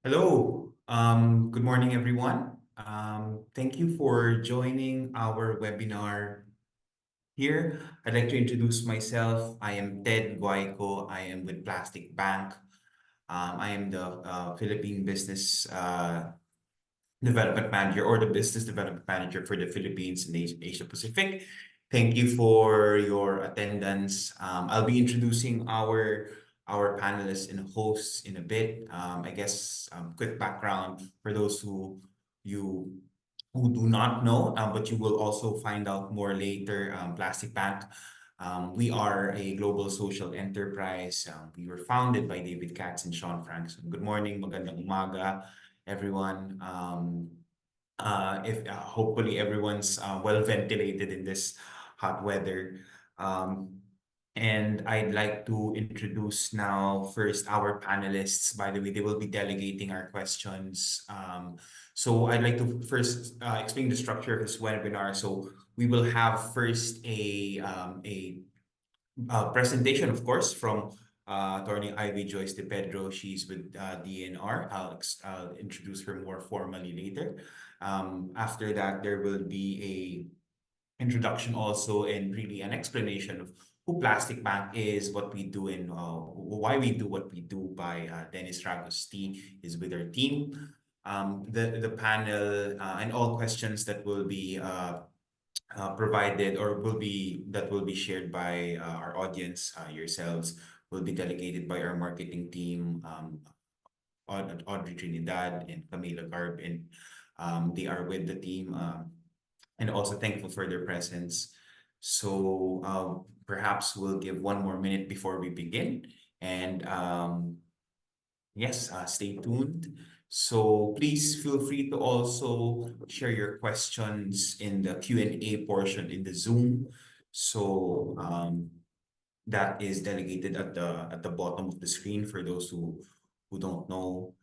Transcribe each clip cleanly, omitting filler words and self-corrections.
Hello. Good morning, everyone. Thank you for joining our webinar here. I'd like to introduce myself. I am Ted Guaico. I am with Plastic Bank. I am the Philippine Business Development Manager or the Business Development Manager for the Philippines and Asia Pacific. Thank you for your attendance. I'll be introducing our panelists and hosts in a bit. I guess quick background for those you who do not know, but you will also find out more later. Plastic Bank. We are a global social enterprise. We were founded by David Katz and Sean Frankson. Good morning, magandang umaga, everyone. If hopefully everyone's well ventilated in this hot weather. Um, and I'd like to introduce now first our panelists. By the way, they will be delegating our questions. So I'd like to first explain the structure of this webinar. So we will have first a presentation, of course, from Attorney Ivy Joyce De Pedro. She's with DNR. I'll introduce her more formally later. After that, there will be a introduction also and really an explanation of who Plastic Bank is, what we do, and why we do what we do by Dennis Ragosti is with our team. The panel and all questions that will be provided or will be shared by our audience, yourselves, will be delegated by our marketing team, Audrey Trinidad and Camila Garb, and they are with the team, and also thankful for their presence. So perhaps we'll give one more minute before we begin, and yes, stay tuned. So please feel free to also share your questions in the Q&A portion in the Zoom. So that is delegated at the bottom of the screen for those who don't know.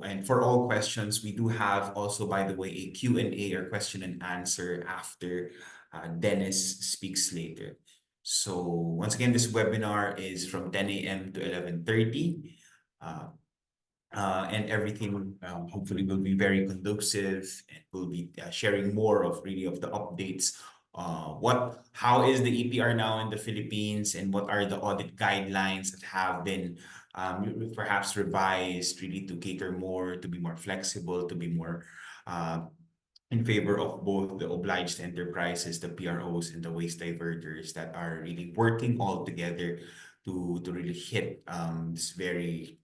And for all questions, we do have also, by the way, a Q&A or question and answer after Dennis speaks later. So once again, this webinar is from 10 a.m. to 11:30. And everything hopefully will be very conducive, and we'll be sharing more of really of the updates. How is the EPR now in the Philippines, and what are the audit guidelines that have been perhaps revised really to cater more, to be more flexible, to be more in favor of both the obliged enterprises, the PROs, and the waste diverters that are really working all together to really hit this very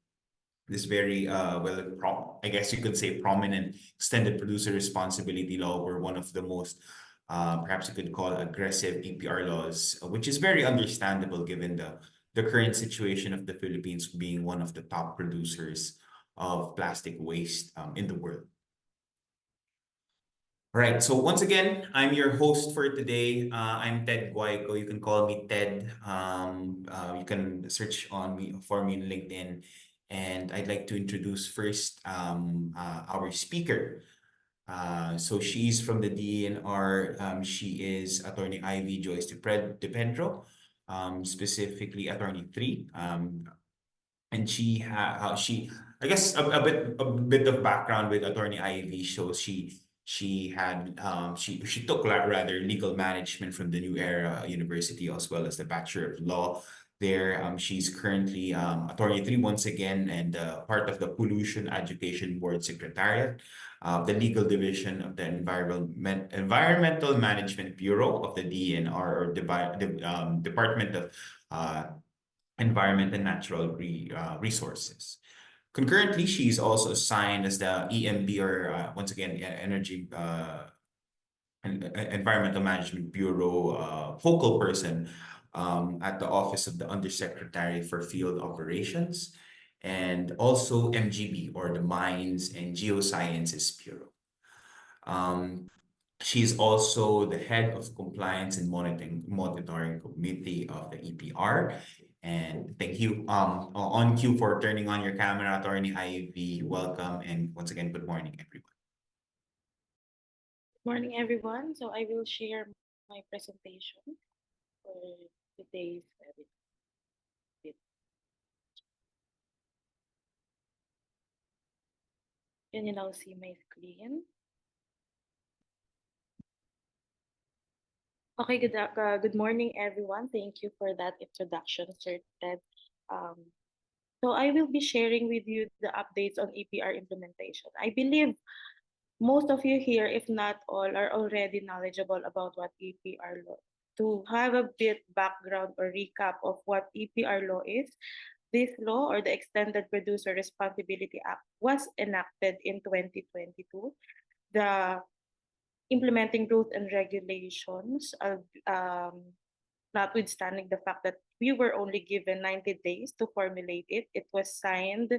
I guess you could say prominent extended producer responsibility law, or one of the most perhaps you could call aggressive EPR laws, which is very understandable given the current situation of the Philippines being one of the top producers of plastic waste in the world. Right. So once again, I'm your host for today. I'm Ted Guaico. You can call me Ted. You can search on me for me in LinkedIn. And I'd like to introduce first our speaker. So she's from the DENR. She is Attorney Ivy Joyce De Pedro, specifically Attorney 3. And I guess a bit of background with Attorney Ivy shows she took rather legal management from the New Era University, as well as the Bachelor of Law there. She's currently Attorney 3 once again, and part of the Pollution Education Board Secretariat, the legal division of the Environmental Management Bureau of the DNR, or Department of Environment and Natural Resources. Concurrently, she's also assigned as the EMB, or once again, Energy Environmental Management Bureau focal person at the Office of the Undersecretary for Field Operations, and also MGB, or the Mines and Geosciences Bureau. She's also the head of Compliance and Monitoring Committee of the EPR. And thank you on cue for turning on your camera, Attorney Ivy. Welcome, and once again, good morning, everyone. Morning, everyone. So I will share my presentation for today's webinar. Can you now see my screen? Okay, good morning, everyone. Thank you for that introduction, Sir Ted. Um, so I will be sharing with you the updates on EPR implementation. I believe most of you here, if not all, are already knowledgeable about what EPR law. To have a bit background or recap of what EPR law is, this law, or the Extended Producer Responsibility Act, was enacted in 2022. The implementing rules and regulations, notwithstanding the fact that we were only given 90 days to formulate it. It was signed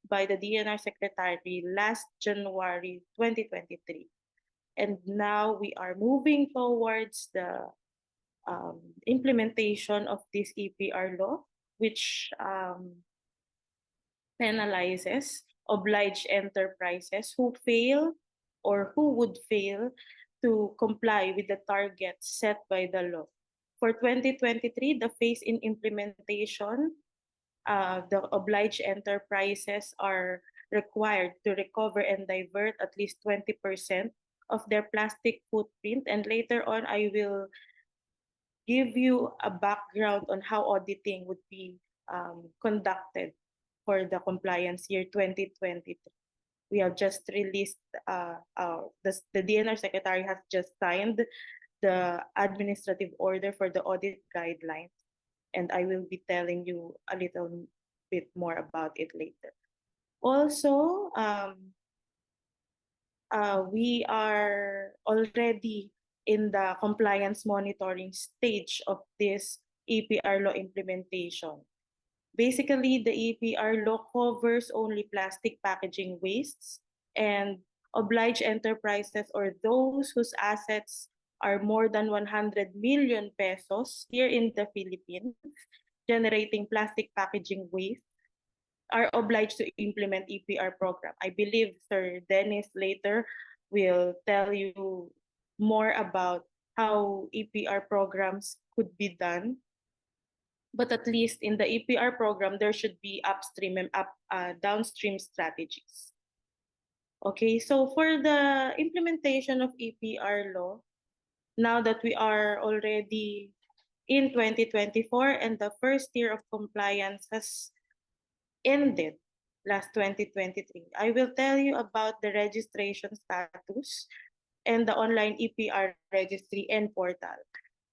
by the DNR Secretary last January 2023. And now we are moving towards the implementation of this EPR law, which penalizes obliged enterprises who fail or who would fail to comply with the targets set by the law. For 2023, the phase-in implementation, the obliged enterprises are required to recover and divert at least 20% of their plastic footprint. And later on, I will give you a background on how auditing would be conducted for the compliance year 2023. We have just released, the DNR Secretary has just signed the administrative order for the audit guidelines, and I will be telling you a little bit more about it later. Also, we are already in the compliance monitoring stage of this EPR law implementation. Basically, the EPR law covers only plastic packaging wastes, and obliged enterprises, or those whose assets are more than 100 million pesos here in the Philippines, generating plastic packaging waste, are obliged to implement EPR program. I believe Sir Dennis later will tell you more about how EPR programs could be done. But at least in the EPR program, there should be upstream and downstream strategies. Okay, so for the implementation of EPR law, now that we are already in 2024 and the first year of compliance has ended last 2023, I will tell you about the registration status and the online EPR registry and portal.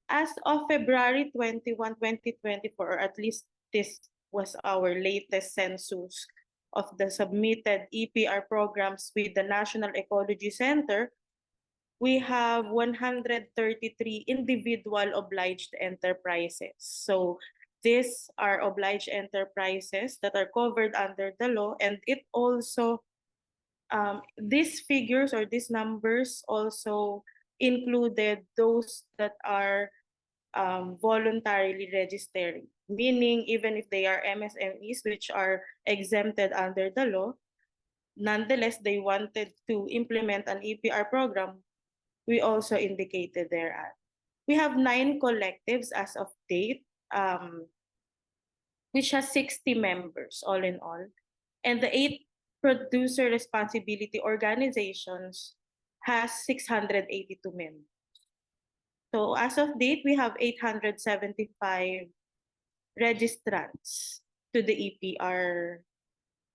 As of February 21, 2024, or at least this was our latest census of the submitted EPR programs with the National Ecology Center, we have 133 individual obliged enterprises. So these are obliged enterprises that are covered under the law, and it also, these figures or these numbers also included those that are voluntarily registering, meaning even if they are MSMEs, which are exempted under the law, nonetheless, they wanted to implement an EPR program, we also indicated thereat. We have 9 collectives as of date, which has 60 members all in all. And the 8 producer responsibility organizations has 682 members. So as of date, we have 875 registrants to the EPR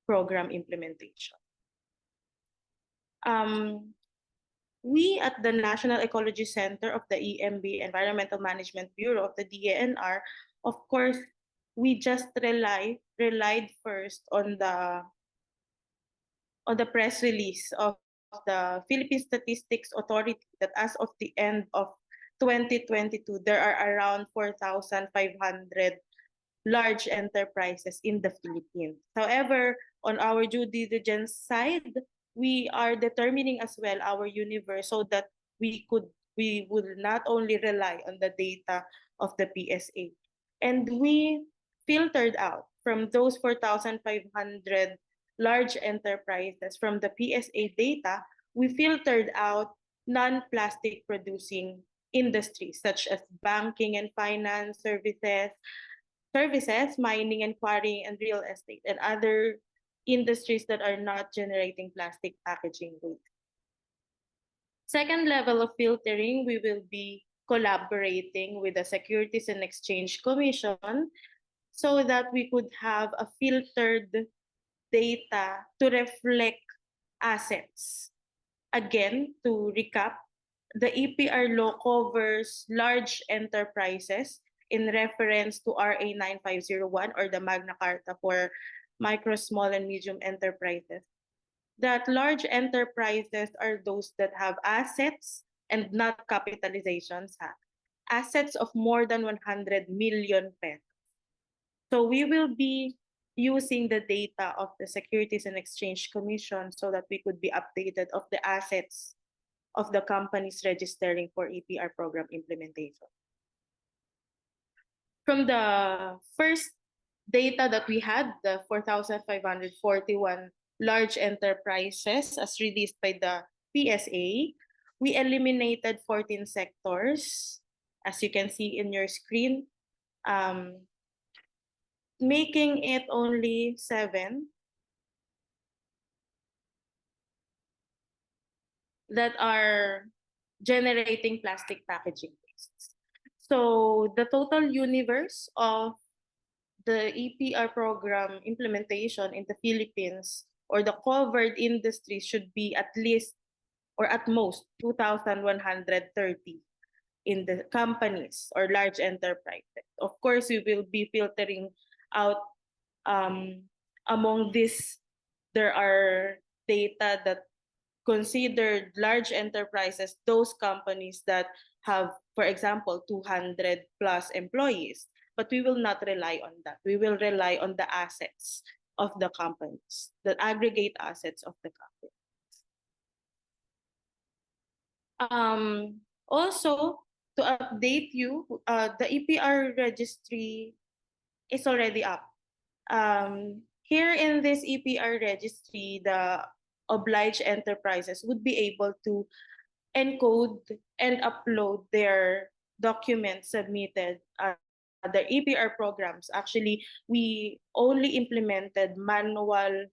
program implementation. We at the National Ecology Center of the EMB, Environmental Management Bureau of the DENR, of course, we just relied first on the press release of the Philippine Statistics Authority that as of the end of 2022, there are around 4,500 large enterprises in the Philippines. However, on our due diligence side, we are determining as well our universe so that we would not only rely on the data of the PSA. And we filtered out from those 4,500 large enterprises from the PSA data, we filtered out non-plastic producing industries such as banking and finance services, mining and quarrying and real estate, and other industries that are not generating plastic packaging waste. Second level of filtering, we will be collaborating with the Securities and Exchange Commission so that we could have a filtered data to reflect assets. Again, to recap, the EPR law covers large enterprises in reference to RA 9501 or the Magna Carta for micro, small, and medium enterprises. That large enterprises are those that have assets and not capitalizations, assets of more than 100 million pesos. So we will be using the data of the Securities and Exchange Commission so that we could be updated of the assets of the companies registering for EPR program implementation. From the first data that we had, the 4,541 large enterprises as released by the PSA, we eliminated 14 sectors, as you can see in your screen, making it only 7 that are generating plastic packaging waste. So the total universe of the EPR program implementation in the Philippines or the covered industry should be at least or at most 2,130 in the companies or large enterprises. Of course, we will be filtering out among this, there are data that considered large enterprises, those companies that have, for example, 200 plus employees. But we will not rely on that. We will rely on the assets of the companies, the aggregate assets of the company. Also, to update you, the EPR registry is already up. Here in this EPR registry, the obliged enterprises would be able to encode and upload their documents submitted, the EPR programs. Actually, we only implemented manual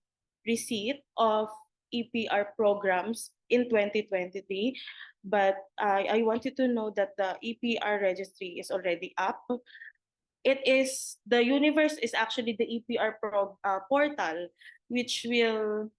receipt of EPR programs in 2023, but I want you to know that the EPR registry is already up. It is, the universe is actually the EPR portal, which will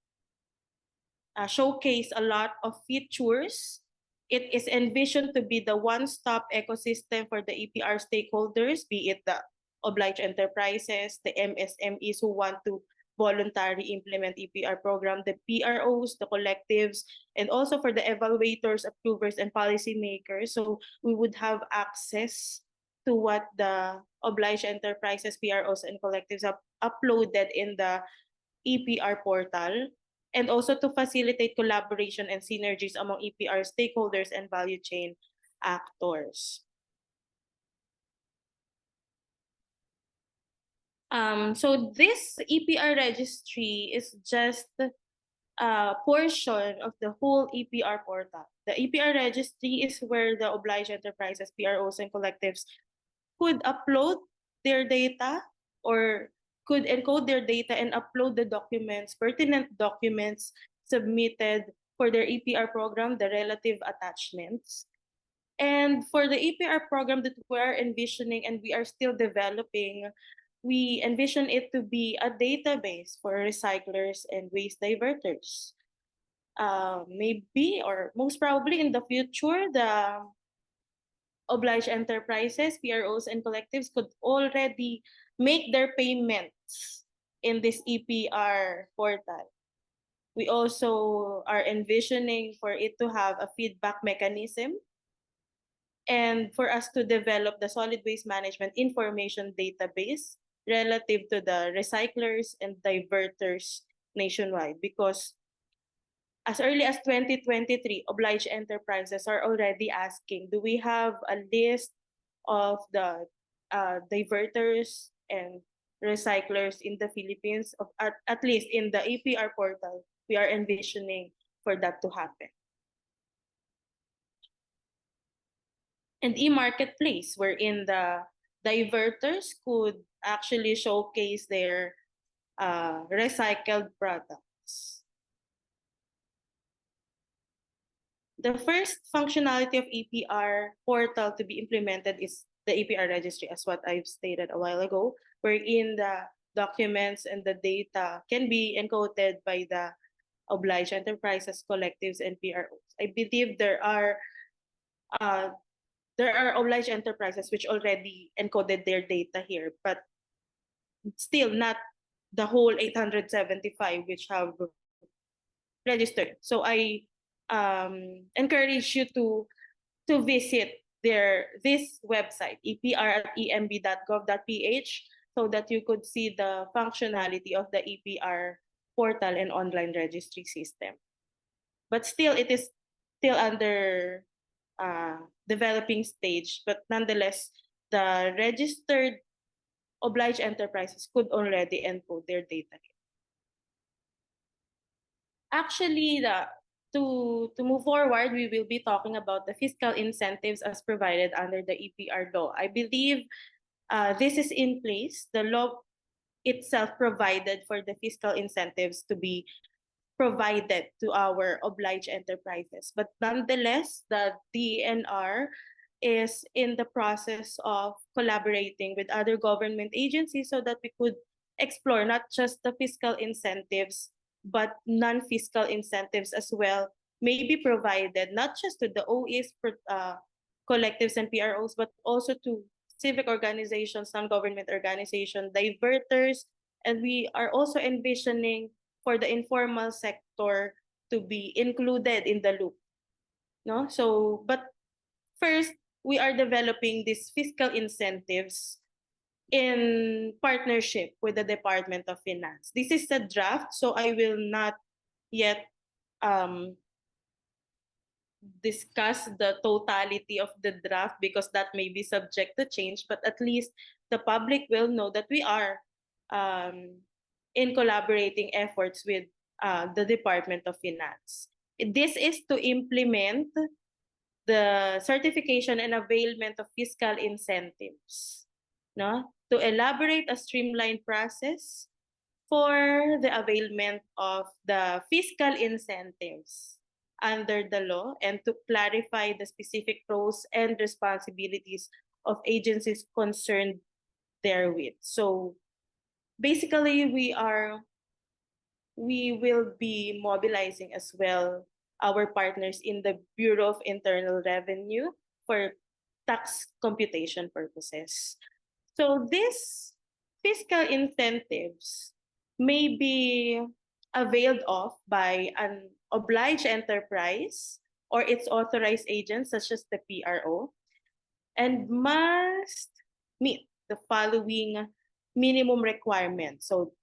showcase a lot of features. It is envisioned to be the one-stop ecosystem for the EPR stakeholders, be it the obliged enterprises, the MSMEs who want to voluntarily implement EPR program, the PROs, the collectives, and also for the evaluators, approvers, and policymakers. So we would have access to what the obliged enterprises, PROs, and collectives have uploaded in the EPR portal, and also to facilitate collaboration and synergies among EPR stakeholders and value chain actors. So this EPR registry is just a portion of the whole EPR portal. The EPR registry is where the obliged enterprises, PROs, and collectives could upload their data or could encode their data and upload the documents, pertinent documents submitted for their EPR program, the relative attachments. And for the EPR program that we are envisioning and we are still developing, we envision it to be a database for recyclers and waste diverters. Maybe or most probably in the future, the obliged enterprises, PROs, and collectives could already make their payments in this EPR portal. We also are envisioning for it to have a feedback mechanism and for us to develop the solid waste management information database relative to the recyclers and diverters nationwide, because as early as 2023, obliged enterprises are already asking, do we have a list of the diverters and recyclers in the Philippines? At least in the EPR portal, we are envisioning for that to happen. And e-marketplace, wherein the diverters could actually showcase their recycled products. The first functionality of EPR portal to be implemented is the EPR registry, as what I've stated a while ago, wherein the documents and the data can be encoded by the obliged enterprises, collectives, and PROs. I believe uh, there are obliged enterprises which already encoded their data here, but still not the whole 875 which have registered. So I encourage you to visit this website, epr@emb.gov.ph, so that you could see the functionality of the EPR portal and online registry system. But still, it is still under developing stage. But nonetheless, the registered obliged enterprises could already encode their data. Actually, to move forward, we will be talking about the fiscal incentives as provided under the EPR law. I believe this is in place. The law itself provided for the fiscal incentives to be provided to our obliged enterprises. But nonetheless, the DENR is in the process of collaborating with other government agencies so that we could explore not just the fiscal incentives, but non-fiscal incentives as well may be provided not just to the OEs, collectives, and PROs, but also to civic organizations, non-government organizations, diverters, and we are also envisioning for the informal sector to be included in the loop. No? So, but first, we are developing these fiscal incentives in partnership with the Department of Finance. This is a draft, so I will not yet um, discuss the totality of the draft because that may be subject to change, but at least the public will know that we are um, in collaborating efforts with the Department of Finance. This is to implement the certification and availment of fiscal incentives, no? To elaborate a streamlined process for the availment of the fiscal incentives under the law and to clarify the specific roles and responsibilities of agencies concerned therewith. So basically, we will be mobilizing as well our partners in the Bureau of Internal Revenue for tax computation purposes. So these fiscal incentives may be availed of by an obliged enterprise or its authorized agents such as the PRO and must meet the following minimum requirements. So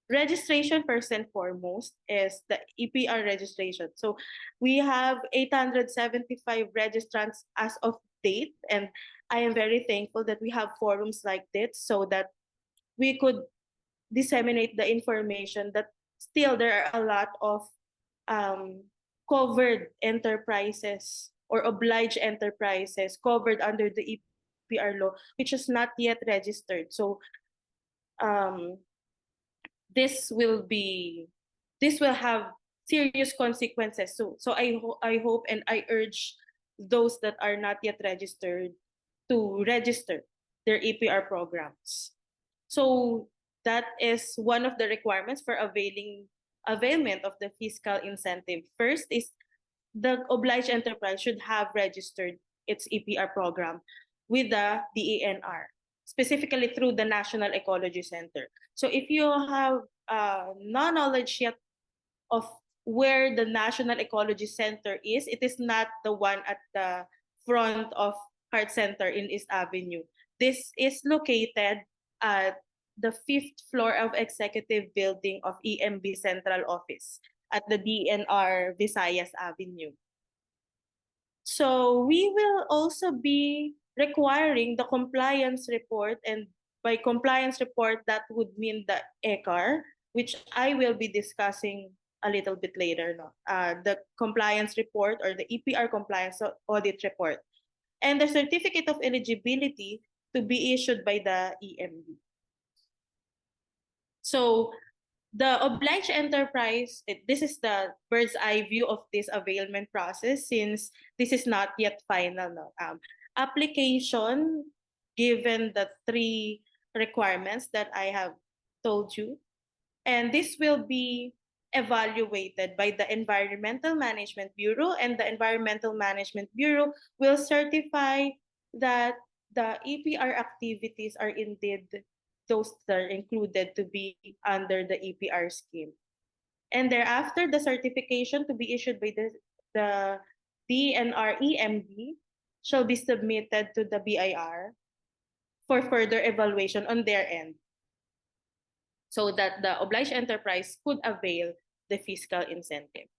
registration first and foremost is the EPR registration. So we have 875 registrants as of date, and I am very thankful that we have forums like this so that we could disseminate the information that still there are a lot of covered enterprises or obliged enterprises covered under the EPR law, which is not yet registered. So um, this will be this will have serious consequences. So I hope and I urge those that are not yet registered to register their EPR programs. So that is one of the requirements for availment of the fiscal incentive. First is the obliged enterprise should have registered its EPR program with the DENR, specifically through the National Ecology Center. So if you have no knowledge yet of where the National Ecology Center is, it is not the one at the front of Heart Center in East Avenue. This is located at the fifth floor of Executive Building of EMB Central Office at the DNR Visayas Avenue. So we will also be requiring the compliance report, and by compliance report, that would mean the ECAR, which I will be discussing a little bit later. No? The compliance report or the EPR compliance audit report, and the certificate of eligibility to be issued by the EMB. So The obliged enterprise, this is the bird's eye view of this availment process since this is not yet final. No? Application, given the three requirements that I have told you, and this will be evaluated by the Environmental Management Bureau, and the Environmental Management Bureau will certify that the EPR activities are indeed those that are included to be under the EPR scheme. And thereafter, the certification to be issued by the DENR EMB shall be submitted to the BIR for further evaluation on their end so that the obliged enterprise could avail the fiscal incentive.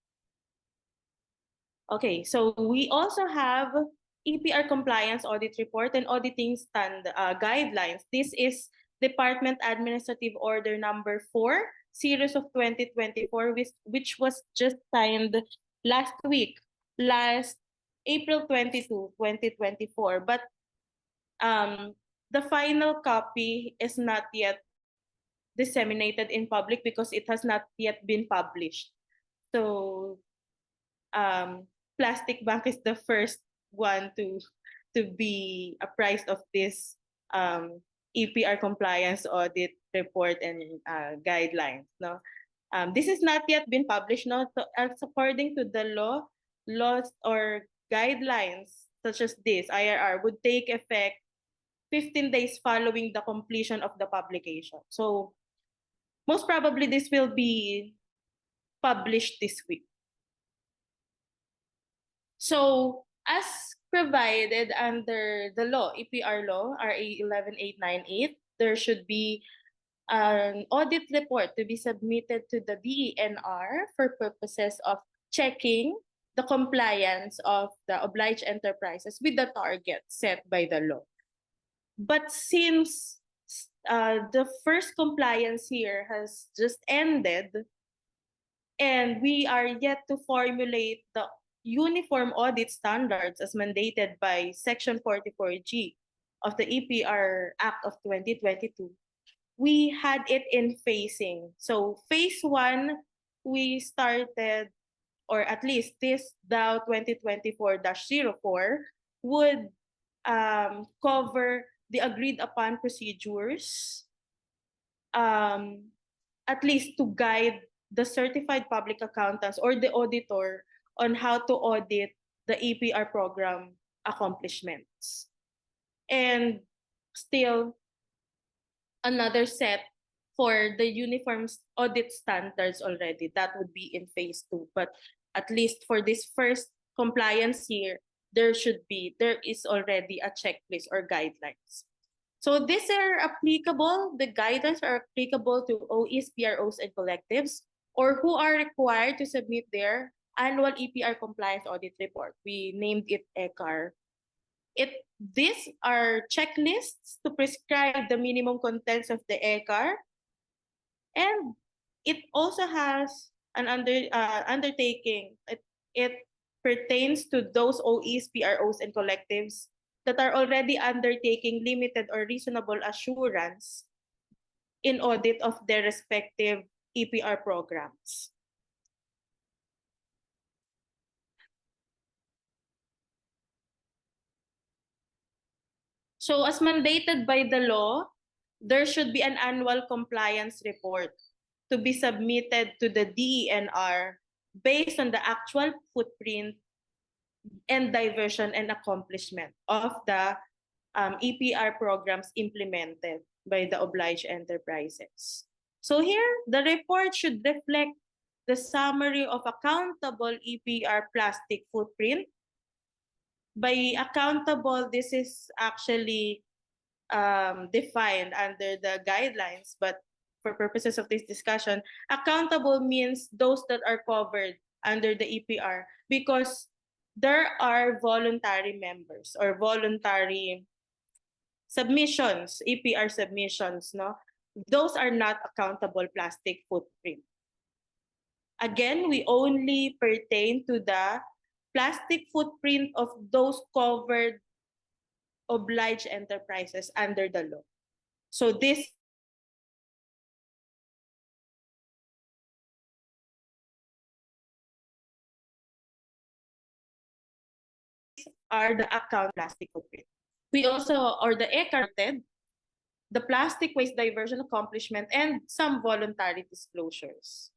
Okay, so we also have EPR compliance audit report and auditing guidelines. This is Department Administrative Order number 4, series of 2024, which was just signed last week, last April 22, 2024. But the final copy is not yet disseminated in public because it has not yet been published. So Plastic Bank is the first one to be apprised of this EPR compliance audit report and guidelines. No, this has not yet been published. No, so as according to the laws or guidelines such as this, IRR would take effect 15 days following the completion of the publication. So most probably this will be published this week. So, as provided under the law, EPR law, RA 11898, there should be an audit report to be submitted to the DENR for purposes of checking the compliance of the obliged enterprises with the target set by the law. But since the first compliance here has just ended, and we are yet to formulate the uniform audit standards as mandated by Section 44G of the EPR Act of 2022, we had it in phasing. So phase 1, we started, or at least this DAO 2024-04 would cover the agreed upon procedures, at least to guide the certified public accountants or the auditor on how to audit the EPR program accomplishments. And still another set for the uniform audit standards already. That would be in phase 2. But at least for this first compliance year, there is already a checklist or guidelines. So these are applicable, the guidelines are applicable to OEs, PROs, and collectives, or who are required to submit their annual EPR compliance audit report. We named it ECAR. These are checklists to prescribe the minimum contents of the ECAR, and it also has an undertaking. It pertains to those OEs, PROs, and collectives that are already undertaking limited or reasonable assurance in audit of their respective EPR programs. So as mandated by the law, there should be an annual compliance report to be submitted to the DENR based on the actual footprint and diversion and accomplishment of the EPR programs implemented by the obliged enterprises. So here, the report should reflect the summary of accountable EPR plastic footprint. By accountable, this is actually defined under the guidelines, but for purposes of this discussion, accountable means those that are covered under the EPR because there are voluntary members or voluntary submissions, EPR submissions, no? Those are not accountable plastic footprint. Again, we only pertain to the plastic footprint of those covered obliged enterprises under the law. So this these are the account plastic footprint. We also, or the EPR, the plastic waste diversion accomplishment, and some voluntary disclosures.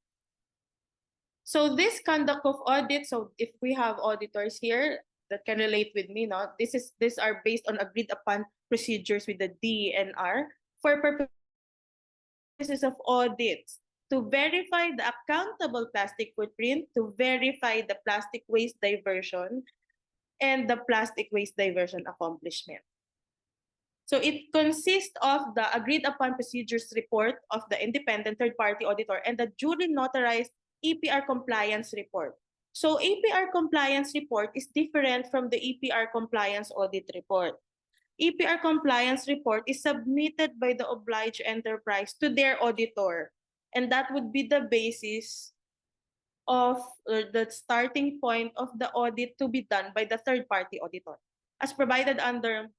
So this conduct of audit, so if we have auditors here that can relate with me, no, these are based on agreed upon procedures with the DENR for purposes of audits to verify the accountable plastic footprint, to verify the plastic waste diversion, and the plastic waste diversion accomplishment. So it consists of the agreed upon procedures report of the independent third-party auditor and the duly notarized EPR compliance report. So EPR compliance report is different from the EPR compliance audit report. EPR compliance report is submitted by the obliged enterprise to their auditor, and that would be the basis of the starting point of the audit to be done by the third-party auditor. As provided under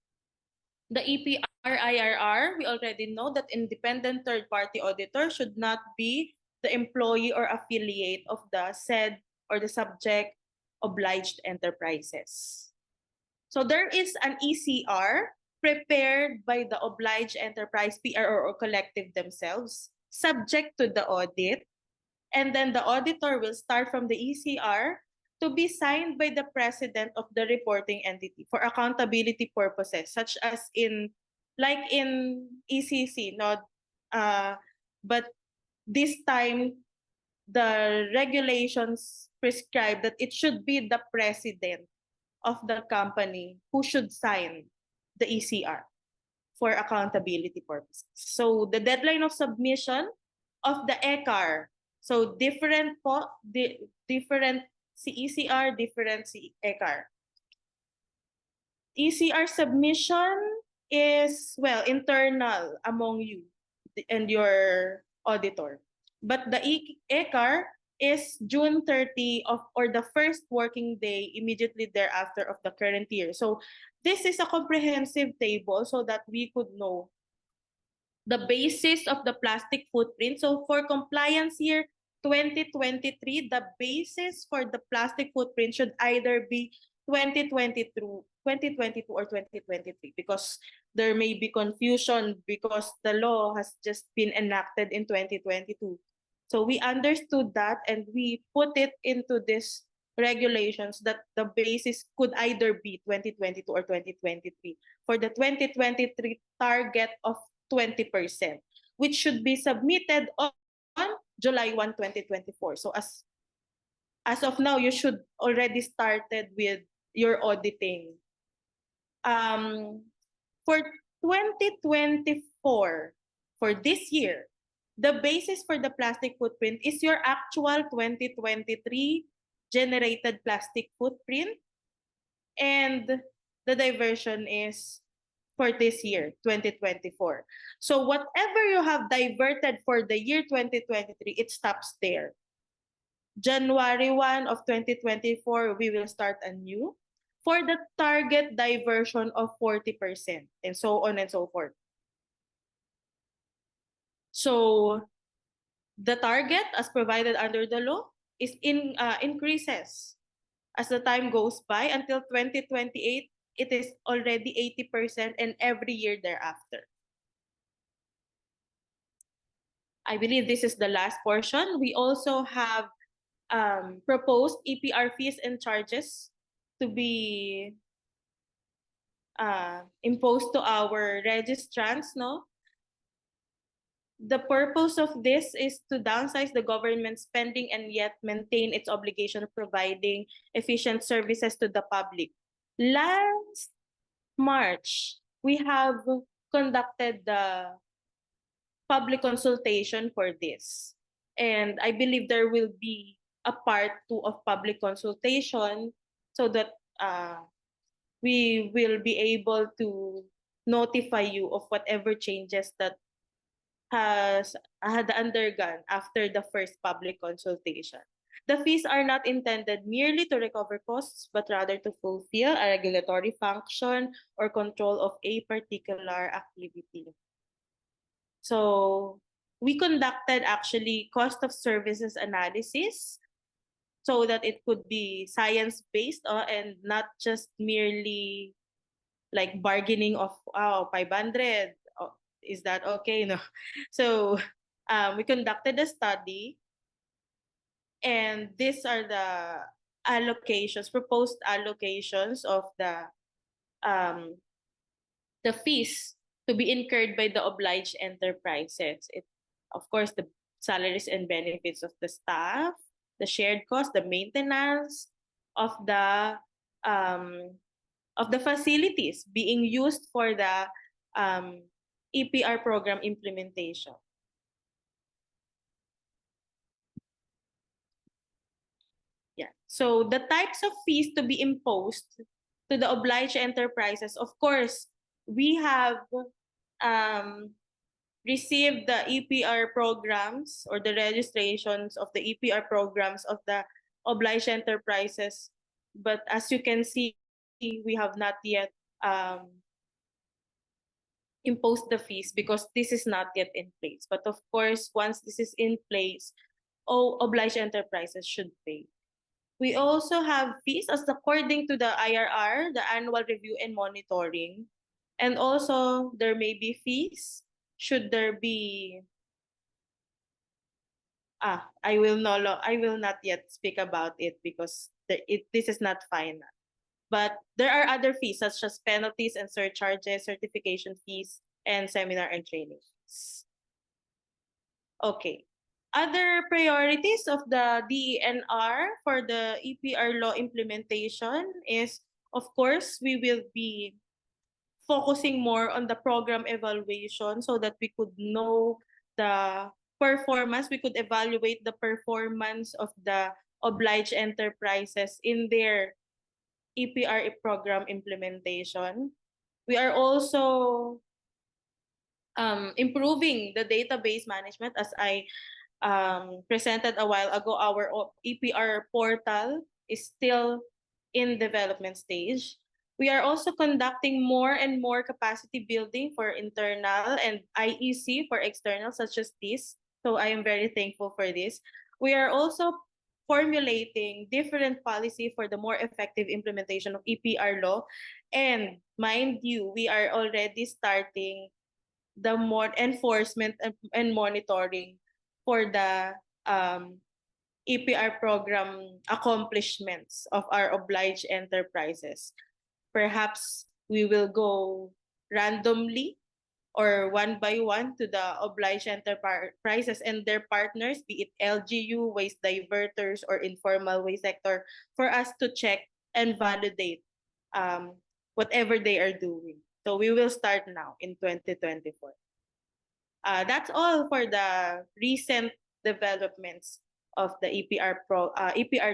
the EPR IRR, we already know that independent third-party auditor should not be the employee or affiliate of the said or the subject obliged enterprises. So there is an ECR prepared by the obliged enterprise, PR, or collective themselves, subject to the audit. And then the auditor will start from the ECR to be signed by the president of the reporting entity for accountability purposes, such as like in ECC, but this time the regulations prescribe that it should be the president of the company who should sign the ECR for accountability purposes. So the deadline of submission of the ECAR, so different ECR, different ECAR. ECR submission is, well, internal among you and your auditor. But the ECAR is June 30 or the first working day immediately thereafter of the current year. So this is a comprehensive table so that we could know the basis of the plastic footprint. So for compliance year 2023, the basis for the plastic footprint should either be 2022 or 2023, because there may be confusion because the law has just been enacted in 2022. So we understood that and we put it into this regulations that the basis could either be 2022 or 2023 for the 2023 target of 20%, which should be submitted on July 1, 2024. So as of now, you should already started with your auditing. For 2024, for this year, the basis for the plastic footprint is your actual 2023 generated plastic footprint, and the diversion is for this year, 2024. So whatever you have diverted for the year 2023, it stops there. January 1 of 2024, we will start anew for the target diversion of 40%, and so on and so forth. So the target as provided under the law is increases as the time goes by until 2028. It is already 80% and every year thereafter. I believe this is the last portion. We also have proposed EPR fees and charges to be imposed to our registrants, no? The purpose of this is to downsize the government spending and yet maintain its obligation of providing efficient services to the public. Last March, we have conducted the public consultation for this. And I believe there will be a part 2 of public consultation so that we will be able to notify you of whatever changes that had undergone after the first public consultation. The fees are not intended merely to recover costs, but rather to fulfill a regulatory function or control of a particular activity. So we conducted actually cost of services analysis. so that it could be science-based and not just merely like bargaining of 500. Oh, is that okay? No. So we conducted a study, and these are the allocations, proposed allocations of um, the fees to be incurred by the obliged enterprises. It, of course, the salaries and benefits of the staff, the shared cost, the maintenance of um, the facilities being used for the um, EPR program implementation. Yeah. So the types of fees to be imposed to the obliged enterprises, of course, we have um, received the EPR programs or the registrations of the EPR programs of the obliged enterprises. But as you can see, we have not yet imposed the fees because this is not yet in place. But of course, once this is in place, all obliged enterprises should pay. We also have fees as according to the IRR, the annual review and monitoring. And also there may be fees should there be I will not yet speak about it because this is not final. But there are other fees such as penalties and surcharges, certification fees, and seminar and training fees. Okay. Other priorities of the DENR for the EPR law implementation is, of course, we will be focusing more on the program evaluation so that we could know the performance, we could evaluate the performance of the obliged enterprises in their EPR program implementation. We are also improving the database management as I presented a while ago. Our EPR portal is still in development stage. We are also conducting more and more capacity building for internal and IEC for external, such as this. So I am very thankful for this. We are also formulating different policy for the more effective implementation of EPR law. And mind you, we are already starting the more enforcement and monitoring for the EPR program accomplishments of our obliged enterprises. Perhaps we will go randomly or one by one to the obliged enterprises and their partners, be it LGU, waste diverters, or informal waste sector, for us to check and validate whatever they are doing. So we will start now in 2024. That's all for the recent developments of the EPR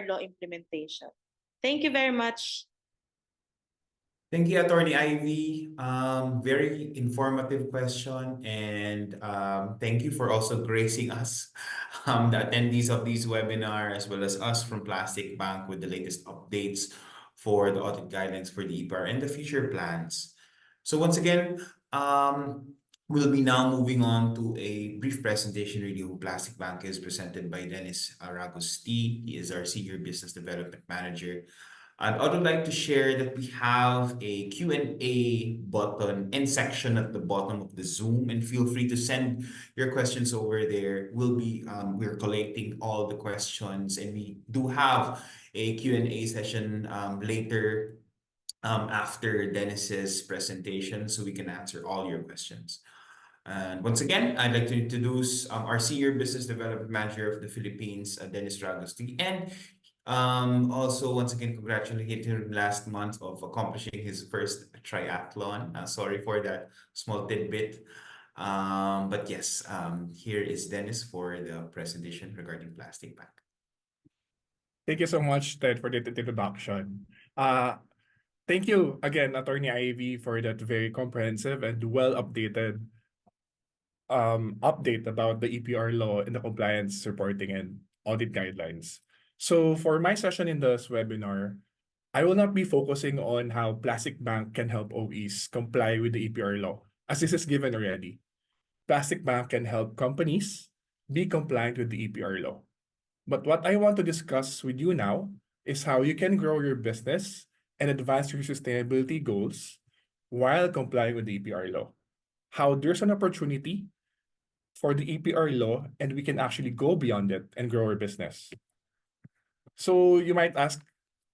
law implementation. Thank you very much. Thank you, Attorney Ivy. Very informative question, and thank you for also gracing us, the attendees of these webinar, as well as us from Plastic Bank with the latest updates for the audit guidelines for the EPR and the future plans. So once again, we'll be now moving on to a brief presentation review of Plastic Bank is presented by Dennis Aragosti. He is our Senior Business Development Manager. I'd also like to share that we have a Q&A button and section at the bottom of the Zoom, and feel free to send your questions over there. We're collecting all the questions, and we do have a Q&A session later after Dennis's presentation, so we can answer all your questions. And once again, I'd like to introduce our Senior Business Development Manager of the Philippines, Dennis Ragosti, and also, once again, congratulate him last month of accomplishing his first triathlon. Sorry for that small tidbit. But yes, here is Dennis for the presentation regarding Plastic Bank. Thank you so much, Ted, for the introduction. Thank you again, Attorney Ivy, for that very comprehensive and well-updated update about the EPR law and the compliance reporting and audit guidelines. So for my session in this webinar, I will not be focusing on how Plastic Bank can help OEs comply with the EPR law, as this is given already. Plastic Bank can help companies be compliant with the EPR law. But what I want to discuss with you now is how you can grow your business and advance your sustainability goals while complying with the EPR law. How there's an opportunity for the EPR law and we can actually go beyond it and grow our business. So you might ask,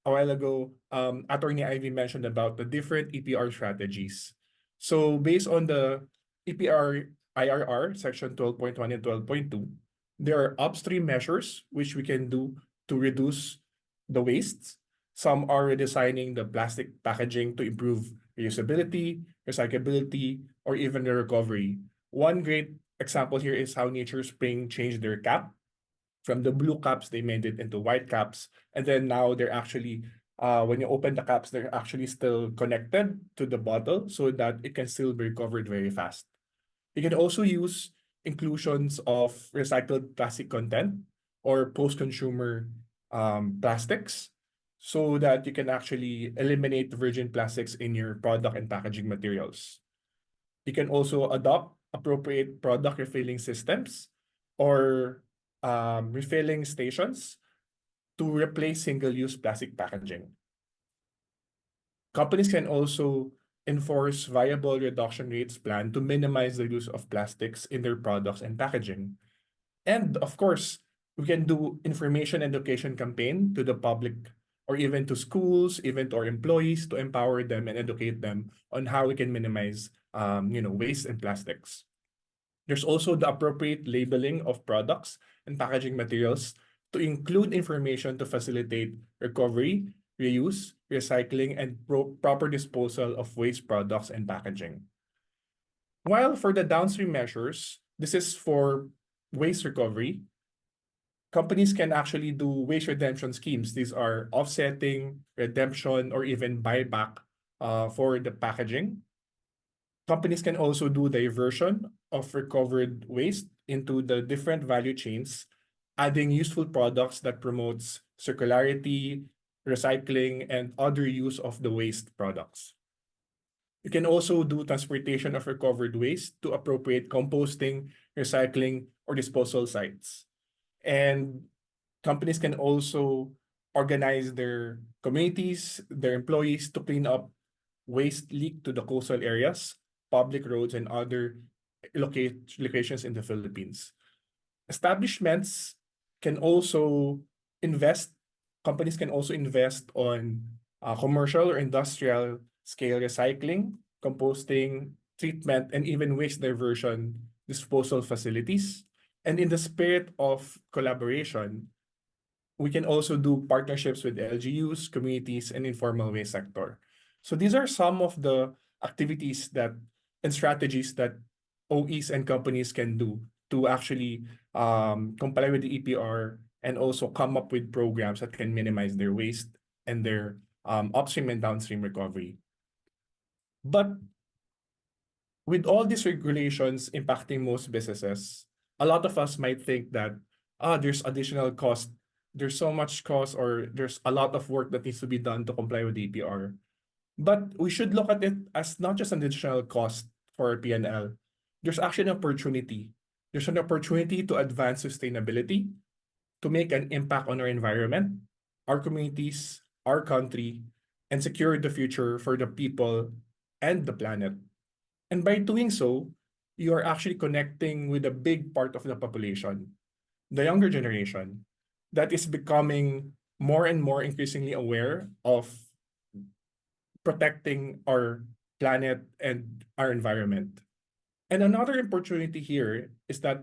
a while ago, Attorney Ivy mentioned about the different EPR strategies. So based on the EPR IRR section 12.1 and 12.2, there are upstream measures which we can do to reduce the wastes. Some are redesigning the plastic packaging to improve reusability, recyclability, or even the recovery. One great example here is how Nature Spring changed their cap. From the blue caps, they made it into white caps. And then now they're actually, when you open the caps, they're actually still connected to the bottle so that it can still be recovered very fast. You can also use inclusions of recycled plastic content or post-consumer plastics so that you can actually eliminate virgin plastics in your product and packaging materials. You can also adopt appropriate product refilling systems or refilling stations to replace single-use plastic packaging. Companies can also enforce viable reduction rates plan to minimize the use of plastics in their products and packaging. And of course, we can do information education campaign to the public or even to schools, even to our employees to empower them and educate them on how we can minimize waste and plastics. There's also the appropriate labeling of products and packaging materials to include information to facilitate recovery, reuse, recycling, and proper disposal of waste products and packaging. While for the downstream measures, this is for waste recovery, companies can actually do waste redemption schemes. These are offsetting, redemption, or even buyback for the packaging. Companies can also do diversion of recovered waste into the different value chains, adding useful products that promotes circularity, recycling, and other use of the waste products. You can also do transportation of recovered waste to appropriate composting, recycling, or disposal sites. And companies can also organize their communities, their employees to clean up waste leaked to the coastal areas, public roads, and other locations in the Philippines. Establishments can also invest, companies can also invest on commercial or industrial scale recycling, composting, treatment, and even waste diversion disposal facilities. And in the spirit of collaboration, we can also do partnerships with LGUs, communities, and informal waste sector. So these are some of the activities that and strategies that OEs and companies can do to actually comply with the EPR and also come up with programs that can minimize their waste and their upstream and downstream recovery. But with all these regulations impacting most businesses, a lot of us might think that there's additional cost, there's so much cost, or there's a lot of work that needs to be done to comply with the EPR. But we should look at it as not just an additional cost for P&L. There's actually an opportunity. There's an opportunity to advance sustainability, to make an impact on our environment, our communities, our country, and secure the future for the people and the planet. And by doing so, you are actually connecting with a big part of the population, the younger generation, that is becoming more and more increasingly aware of protecting our planet and our environment. And another opportunity here is that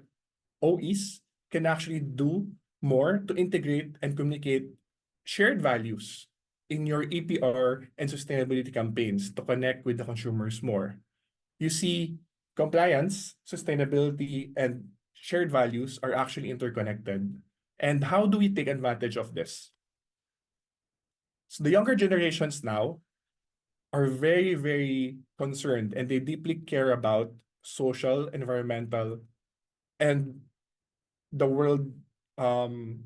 OEs can actually do more to integrate and communicate shared values in your EPR and sustainability campaigns to connect with the consumers more. You see, compliance, sustainability, and shared values are actually interconnected. And how do we take advantage of this? So the younger generations now are very, very concerned and they deeply care about social, environmental, and the world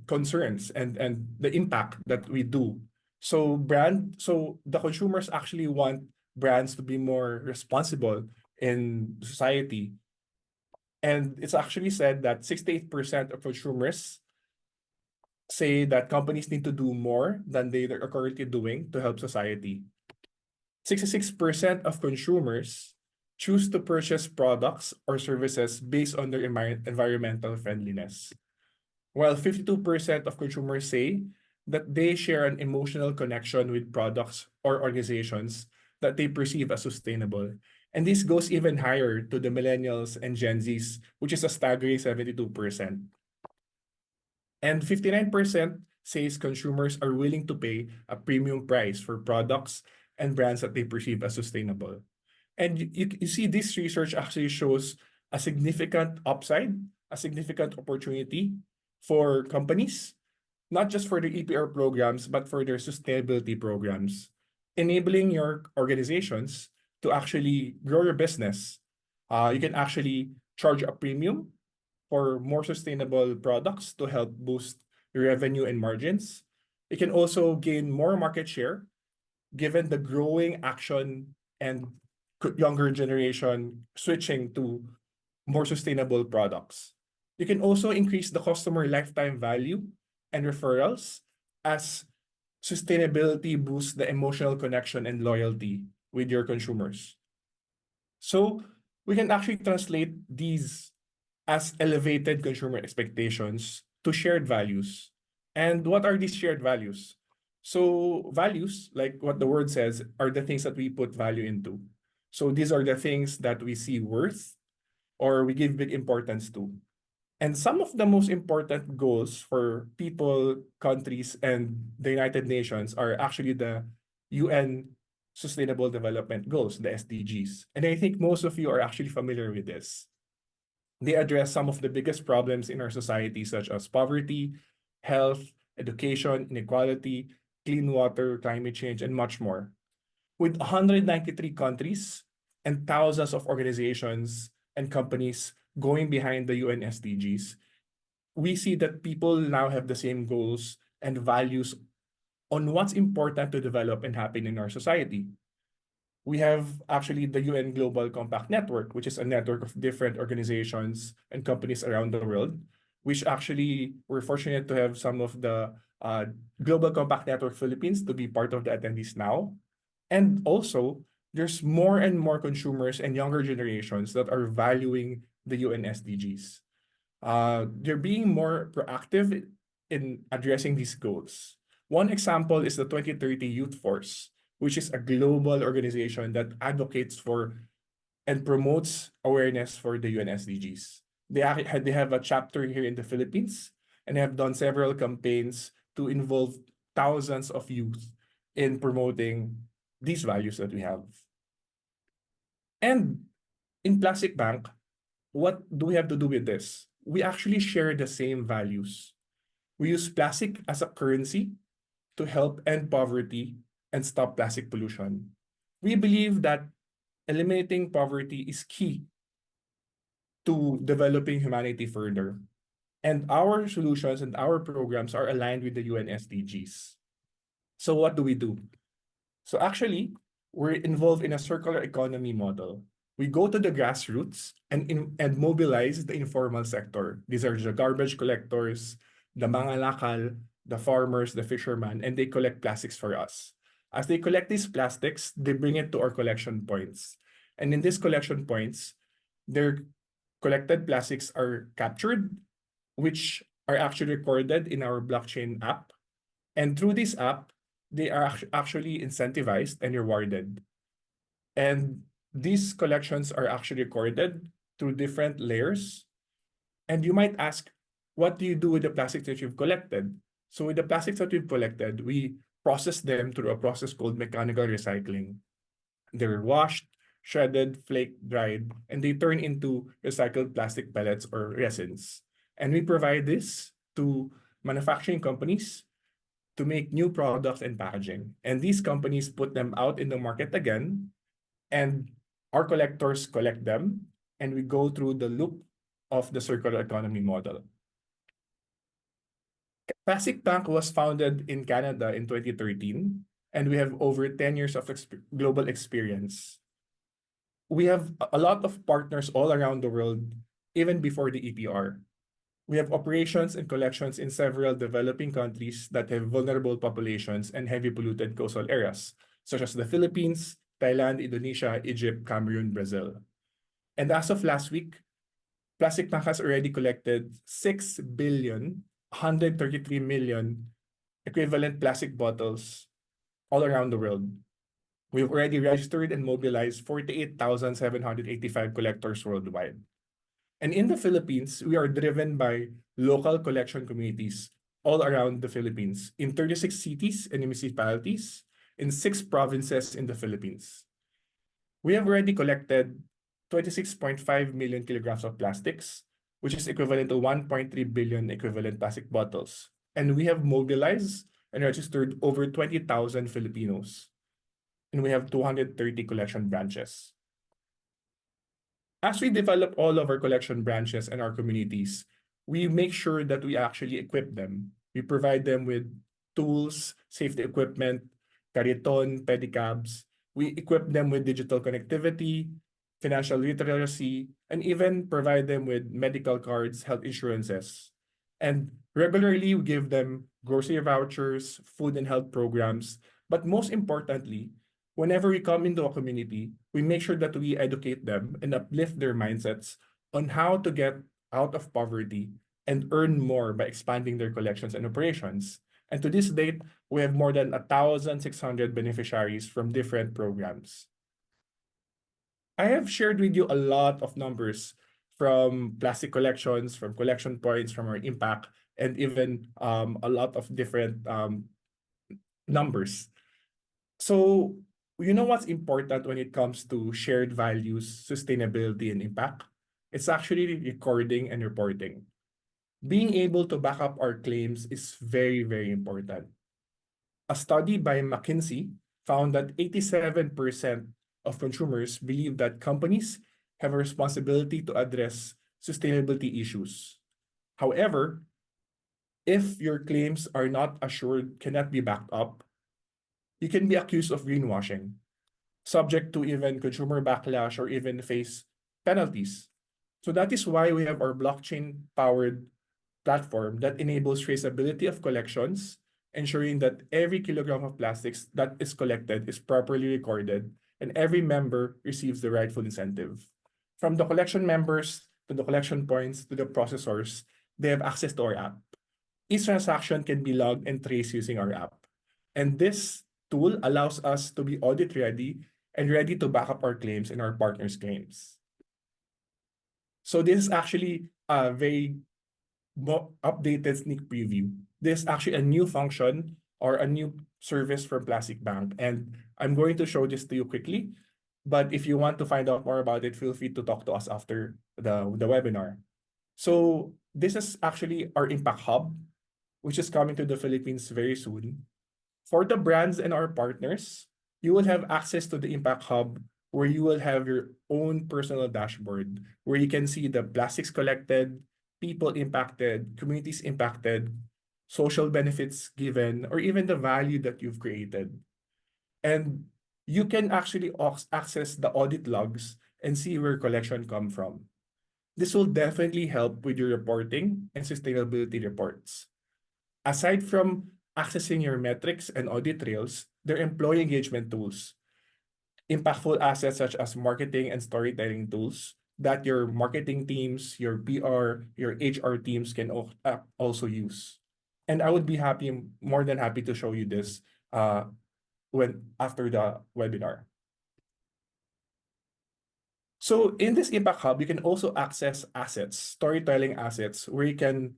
concerns and the impact that we do. So the consumers actually want brands to be more responsible in society. And it's actually said that 68% of consumers say that companies need to do more than they are currently doing to help society. 66% of consumers choose to purchase products or services based on their environmental friendliness, while 52% of consumers say that they share an emotional connection with products or organizations that they perceive as sustainable. And this goes even higher to the millennials and Gen Zs, which is a staggering 72%. And 59% says consumers are willing to pay a premium price for products and brands that they perceive as sustainable. And you see, this research actually shows a significant upside, a significant opportunity for companies, not just for the EPR programs, but for their sustainability programs, enabling your organizations to actually grow your business. You can actually charge a premium for more sustainable products to help boost your revenue and margins. You can also gain more market share given the growing action and younger generation switching to more sustainable products. You can also increase the customer lifetime value and referrals as sustainability boosts the emotional connection and loyalty with your consumers. So we can actually translate these as elevated consumer expectations to shared values. And what are these shared values? So values, like what the word says, are the things that we put value into. So these are the things that we see worth or we give big importance to. And some of the most important goals for people, countries, and the United Nations are actually the UN Sustainable Development Goals, the SDGs. And I think most of you are actually familiar with this. They address some of the biggest problems in our society, such as poverty, health, education, inequality, clean water, climate change, and much more. With 193 countries and thousands of organizations and companies going behind the UN SDGs, we see that people now have the same goals and values on what's important to develop and happen in our society. We have actually the UN Global Compact Network, which is a network of different organizations and companies around the world, which actually we're fortunate to have some of the Global Compact Network Philippines to be part of the attendees now. And also, there's more and more consumers and younger generations that are valuing the UN SDGs. They're being more proactive in addressing these goals. One example is the 2030 Youth Force, which is a global organization that advocates for and promotes awareness for the UN SDGs. They have a chapter here in the Philippines and have done several campaigns to involve thousands of youth in promoting these values that we have. And in Plastic Bank, what do we have to do with this? We actually share the same values. We use plastic as a currency to help end poverty and stop plastic pollution. We believe that eliminating poverty is key to developing humanity further. And our solutions and our programs are aligned with the UN SDGs. So what do we do? So actually, we're involved in a circular economy model. We go to the grassroots and mobilize the informal sector. These are the garbage collectors, the mangalakal, the farmers, the fishermen, and they collect plastics for us. As they collect these plastics, they bring it to our collection points. And in these collection points, their collected plastics are captured, which are actually recorded in our blockchain app. And through this app, they are actually incentivized and rewarded. And these collections are actually recorded through different layers. And you might ask, what do you do with the plastics that you've collected? So with the plastics that we've collected, we process them through a process called mechanical recycling. They're washed, shredded, flaked, dried, and they turn into recycled plastic pellets or resins. And we provide this to manufacturing companies to make new products and packaging. And these companies put them out in the market again, and our collectors collect them, and we go through the loop of the circular economy model. Plastic Bank was founded in Canada in 2013, and we have over 10 years of global experience. We have a lot of partners all around the world, even before the EPR. We have operations and collections in several developing countries that have vulnerable populations and heavy polluted coastal areas, such as the Philippines, Thailand, Indonesia, Egypt, Cameroon, Brazil. And as of last week, Plastic Bank has already collected 6,133,000,000 equivalent plastic bottles all around the world. We've already registered and mobilized 48,785 collectors worldwide. And in the Philippines, we are driven by local collection communities all around the Philippines in 36 cities and municipalities in 6 provinces in the Philippines. We have already collected 26.5 million kilograms of plastics, which is equivalent to 1.3 billion equivalent plastic bottles. And we have mobilized and registered over 20,000 Filipinos. And we have 230 collection branches. As we develop all of our collection branches and our communities, we make sure that we actually equip them. We provide them with tools, safety equipment, kariton, pedicabs. We equip them with digital connectivity, financial literacy, and even provide them with medical cards, health insurances. And regularly, we give them grocery vouchers, food and health programs. But most importantly, whenever we come into a community, we make sure that we educate them and uplift their mindsets on how to get out of poverty and earn more by expanding their collections and operations. And to this date, we have more than 1,600 beneficiaries from different programs. I have shared with you a lot of numbers from plastic collections, from collection points, from our impact, and even a lot of different numbers. So, you know what's important when it comes to shared values, sustainability, and impact? It's actually recording and reporting. Being able to back up our claims is very, very important. A study by McKinsey found that 87% of consumers believe that companies have a responsibility to address sustainability issues. However, if your claims are not assured, cannot be backed up, you can be accused of greenwashing, subject to even consumer backlash or even face penalties. So that is why we have our blockchain-powered platform that enables traceability of collections, ensuring that every kilogram of plastics that is collected is properly recorded and every member receives the rightful incentive. From the collection members to the collection points to the processors, they have access to our app. Each transaction can be logged and traced using our app. And this tool allows us to be audit ready and ready to back up our claims and our partners' claims. So this is actually a very updated sneak preview. This is actually a new function or a new service from Plastic Bank. And I'm going to show this to you quickly. But if you want to find out more about it, feel free to talk to us after the webinar. So this is actually our Impact Hub, which is coming to the Philippines very soon. For the brands and our partners, you will have access to the Impact Hub where you will have your own personal dashboard where you can see the plastics collected, people impacted, communities impacted, social benefits given, or even the value that you've created. And you can actually access the audit logs and see where collection come from. This will definitely help with your reporting and sustainability reports. Aside from accessing your metrics and audit trails, there are employee engagement tools, impactful assets such as marketing and storytelling tools that your marketing teams, your PR, your HR teams can also use. And I would be more than happy to show you this after the webinar. So in this Impact Hub, you can also access assets, storytelling assets, where you can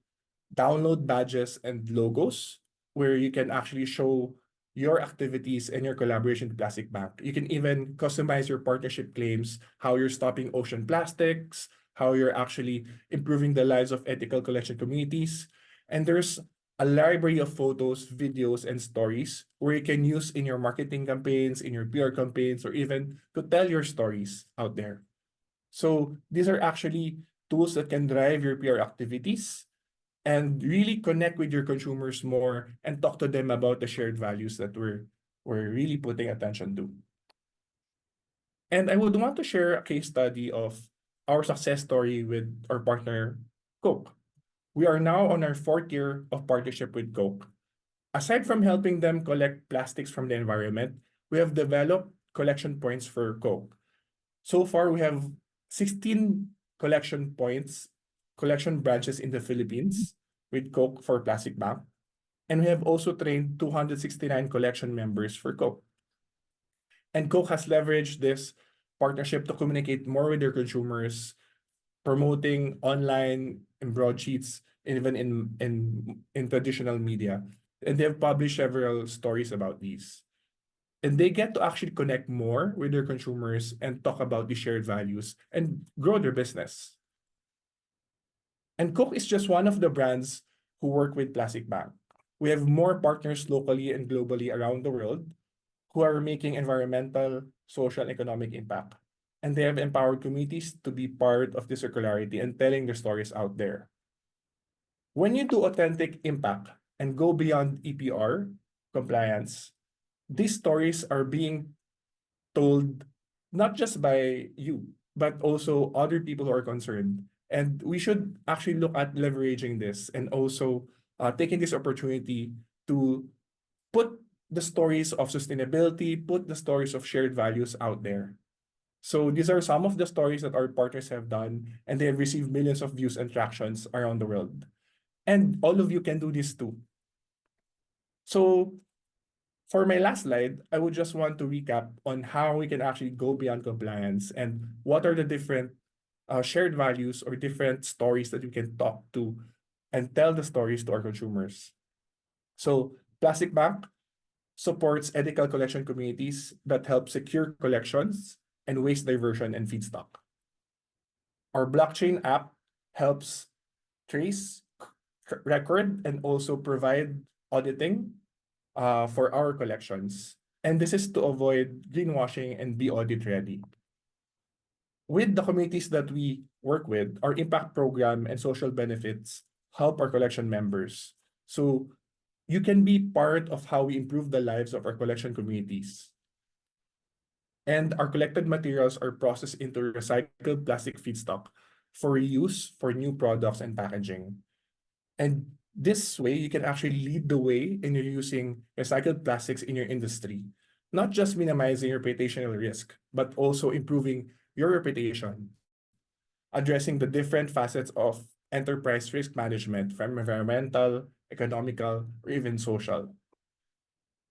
download badges and logos, where you can actually show your activities and your collaboration with Plastic Bank. You can even customize your partnership claims, how you're stopping ocean plastics, how you're actually improving the lives of ethical collection communities. And there's a library of photos, videos, and stories where you can use in your marketing campaigns, in your PR campaigns, or even to tell your stories out there. So these are actually tools that can drive your PR activities and really connect with your consumers more and talk to them about the shared values that we're really putting attention to. And I would want to share a case study of our success story with our partner, Coke. We are now on our fourth year of partnership with Coke. Aside from helping them collect plastics from the environment, we have developed collection points for Coke. So far, we have 16 collection points, collection branches in the Philippines with Coke for Plastic Bank. And we have also trained 269 collection members for Coke. And Coke has leveraged this partnership to communicate more with their consumers, promoting online and broadsheets, even in traditional media. And they have published several stories about these. And they get to actually connect more with their consumers and talk about the shared values and grow their business. And Coke is just one of the brands who work with Plastic Bank. We have more partners locally and globally around the world who are making environmental, social, and economic impact. And they have empowered communities to be part of the circularity and telling their stories out there. When you do authentic impact and go beyond EPR compliance, these stories are being told not just by you, but also other people who are concerned. And we should actually look at leveraging this and also taking this opportunity to put the stories of sustainability, put the stories of shared values out there. So these are some of the stories that our partners have done, and they have received millions of views and tractions around the world. And all of you can do this too. So for my last slide, I would just want to recap on how we can actually go beyond compliance and what are the different shared values or different stories that we can talk to and tell the stories to our consumers. So Plastic Bank supports ethical collection communities that help secure collections and waste diversion and feedstock. Our blockchain app helps trace, record, and also provide auditing for our collections. And this is to avoid greenwashing and be audit ready. With the communities that we work with, our impact program and social benefits help our collection members. So you can be part of how we improve the lives of our collection communities. And our collected materials are processed into recycled plastic feedstock for reuse for new products and packaging. And this way, you can actually lead the way in using recycled plastics in your industry, not just minimizing your reputational risk, but also improving your reputation, addressing the different facets of enterprise risk management from environmental, economical, or even social.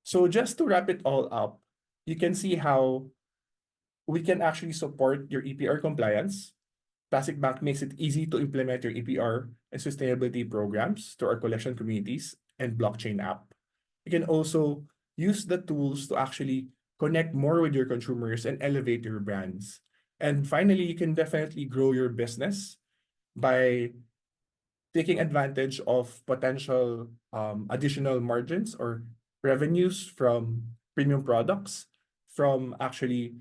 So just to wrap it all up, you can see how we can actually support your EPR compliance. Plastic Bank makes it easy to implement your EPR and sustainability programs to our collection communities and blockchain app. You can also use the tools to actually connect more with your consumers and elevate your brands. And finally, you can definitely grow your business by taking advantage of potential additional margins or revenues from premium products, from actually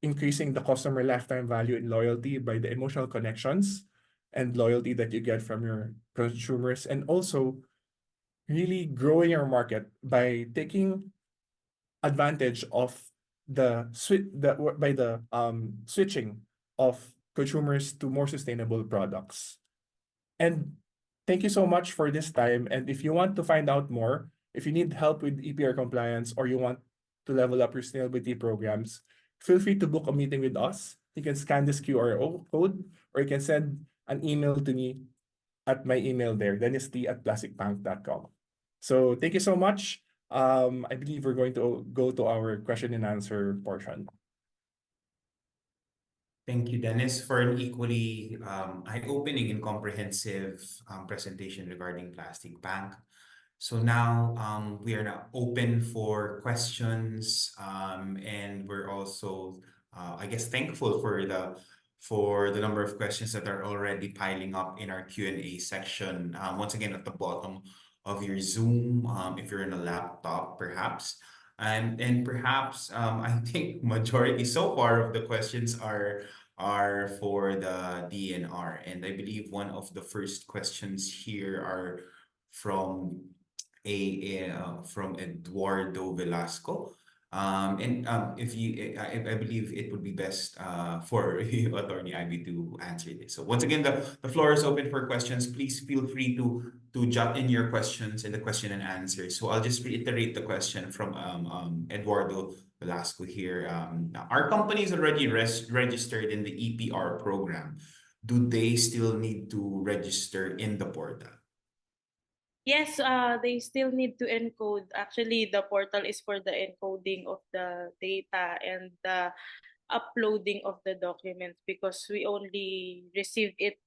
increasing the customer lifetime value and loyalty by the emotional connections and loyalty that you get from your consumers, and also really growing your market by taking advantage of switching of consumers to more sustainable products. And thank you so much for this time. And if you want to find out more, if you need help with EPR compliance or you want to level up your sustainability programs, feel free to book a meeting with us. You can scan this QR code or you can send an email to me at my email there, dennisT@plasticbank.com. So thank you so much. I believe we're going to go to our question and answer portion. Thank you, Dennis, for an equally eye-opening and comprehensive presentation regarding Plastic Bank. So now we are now open for questions, and we're also, I guess, thankful for the number of questions that are already piling up in our Q&A section. Once again, at the bottom of your Zoom, if you're in a laptop, perhaps. And perhaps I think majority so far of the questions are for the DNR. And I believe one of the first questions here are from from Eduardo Velasco. If you, I believe it would be best for Attorney Ivy to answer this. So once again, the floor is open for questions. Please feel free to jot in your questions in the question and answer. So I'll just reiterate the question from Eduardo Velasco here. Are companies already registered in the EPR program? Do they still need to register in the portal? Yes, they still need to encode. Actually, the portal is for the encoding of the data and the uploading of the documents because we only received it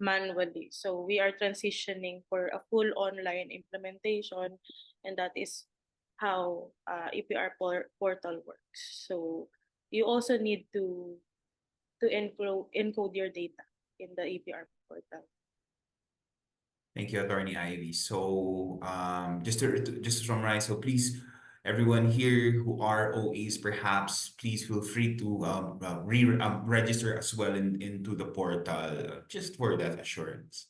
manually. So we are transitioning for a full online implementation, and that is how EPR portal works. So you also need to encode your data in the EPR portal. Thank you, Attorney Ivy. So, just to summarize, so please, everyone here who are OAs, perhaps please feel free to register as well into the portal, just for that assurance,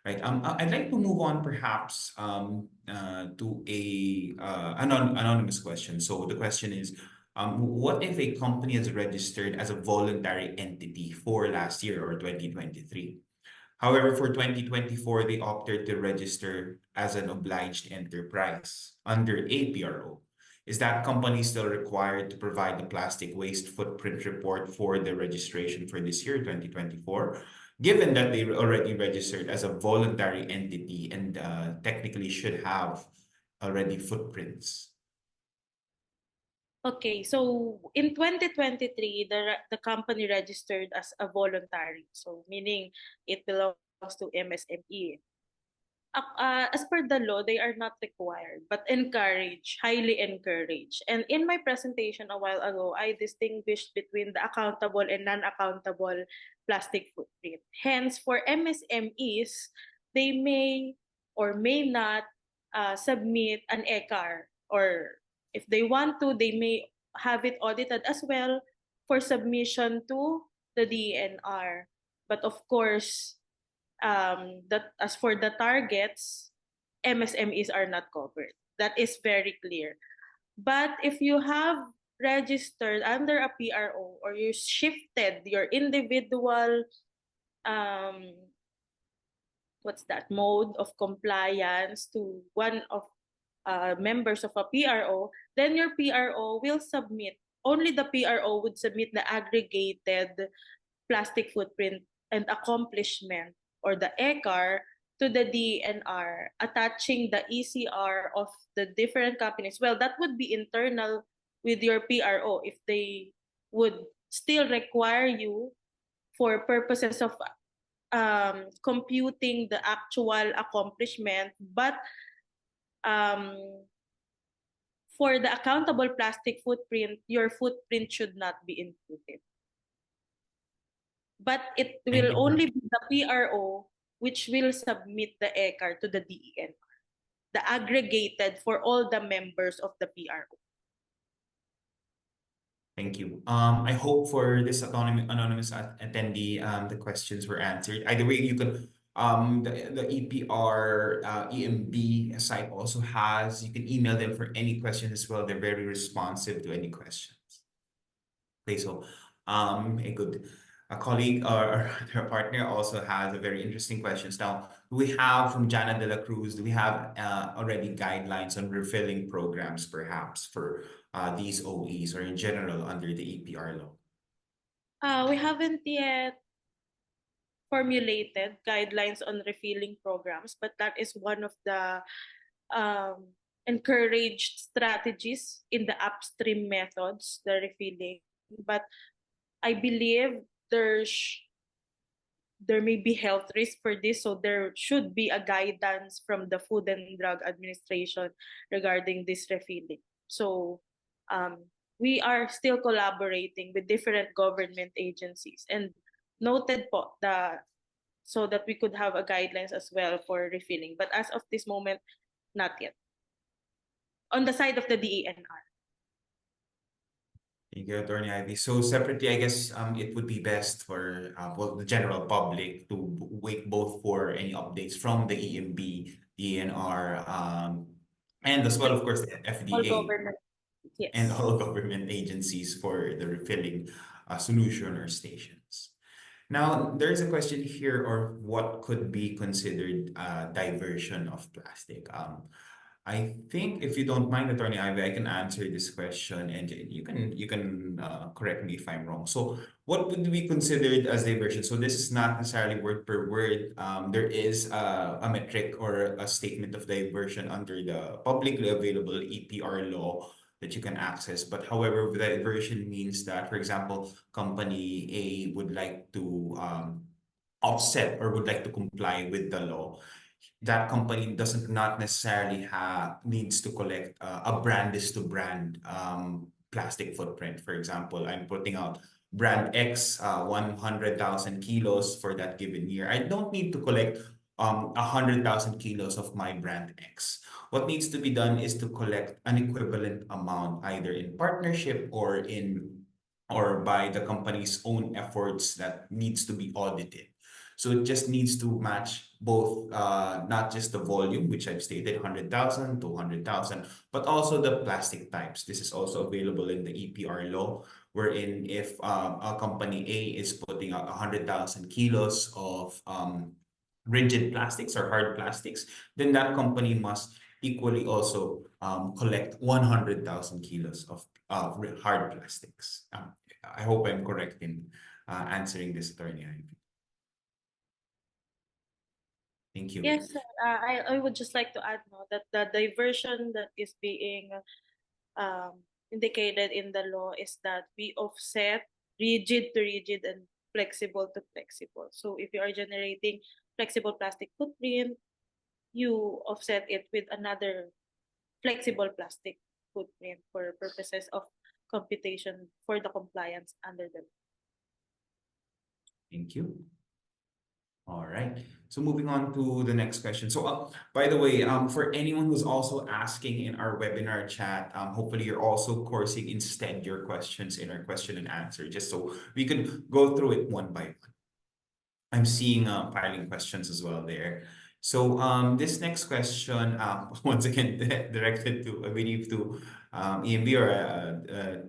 right? I'd like to move on, perhaps, to a anonymous question. So the question is, what if a company is registered as a voluntary entity for last year or 2023? However, for 2024, they opted to register as an obliged enterprise under APRO. Is that company still required to provide the plastic waste footprint report for the registration for this year, 2024, given that they already registered as a voluntary entity and technically should have already footprints? Okay, so in 2023, the company registered as a voluntary, so meaning it belongs to MSME. As per the law, they are not required, but encouraged, highly encouraged. And in my presentation a while ago, I distinguished between the accountable and non-accountable plastic footprint. Hence, for MSMEs, they may or may not submit an ECAR, or if they want to, they may have it audited as well for submission to the DENR. But of course, that as for the targets, MSMEs are not covered. That is very clear. But if you have registered under a PRO or you shifted your individual what's that mode of compliance to one of members of a PRO, then your PRO will submit, only the PRO would submit the aggregated plastic footprint and accomplishment, or the ECAR, to the DENR, attaching the ECR of the different companies. Well, that would be internal with your PRO if they would still require you for purposes of computing the actual accomplishment, but for the accountable plastic footprint, your footprint should not be included. But it will only be the PRO which will submit the ECAR to the DENR, the aggregated for all the members of the PRO. Thank you. I hope for this anonymous attendee, the questions were answered. Either way, you can the EPR EMB site also has. You can email them for any questions as well. They're very responsive to any questions. Okay, so a colleague or their partner also has a very interesting questions. Now, do we have from Jana de la Cruz? Do we have already guidelines on refilling programs, perhaps for these OEs or in general under the EPR law? We haven't yet formulated guidelines on refilling programs, but that is one of the encouraged strategies in the upstream methods, the refilling. But I believe there may be health risk for this, so there should be a guidance from the Food and Drug Administration regarding this refilling. So we are still collaborating with different government agencies, and noted po so that we could have a guidelines as well for refilling. But as of this moment, not yet. On the side of the DENR. Thank you, Attorney Ivy. So separately, I guess it would be best for the general public to wait both for any updates from the EMB, DNR, and as well, of course, the All FDA. government. and Yes. all government agencies for the refilling solution or stations. Now, there's a question here, or what could be considered diversion of plastic? I think if you don't mind, Attorney Ivy, I can answer this question, and you can correct me if I'm wrong. So, what would be considered as diversion? So, this is not necessarily word per word. There is a metric or a statement of diversion under the publicly available EPR law that you can access. But however, diversion means that, for example, company A would like to offset or would like to comply with the law. That company doesn't not necessarily have needs to collect a brand is to brand plastic footprint. For example, I'm putting out brand X 100,000 kilos for that given year. I don't need to collect 100,000 kilos of my brand X. What needs to be done is to collect an equivalent amount either in partnership or by the company's own efforts that needs to be audited. So it just needs to match both, not just the volume, which I've stated, 100,000, 200,000, but also the plastic types. This is also available in the EPR law, wherein if a company A is putting out 100,000 kilos of rigid plastics or hard plastics, then that company must equally also collect 100,000 kilos of hard plastics. I hope I'm correct in answering this, Attorney Ivy. Thank you. Yes, sir. I would just like to add no, that the diversion that is being indicated in the law is that we offset rigid to rigid and flexible to flexible. So if you are generating flexible plastic footprint, you offset it with another flexible plastic footprint for purposes of computation for the compliance under the law. Thank you. All right. So moving on to the next question. So, by the way, for anyone who's also asking in our webinar chat, hopefully you're also coursing instead your questions in our question and answer, just so we can go through it one by one. I'm seeing piling questions as well there. So this next question, once again, directed to, I believe, to EMB or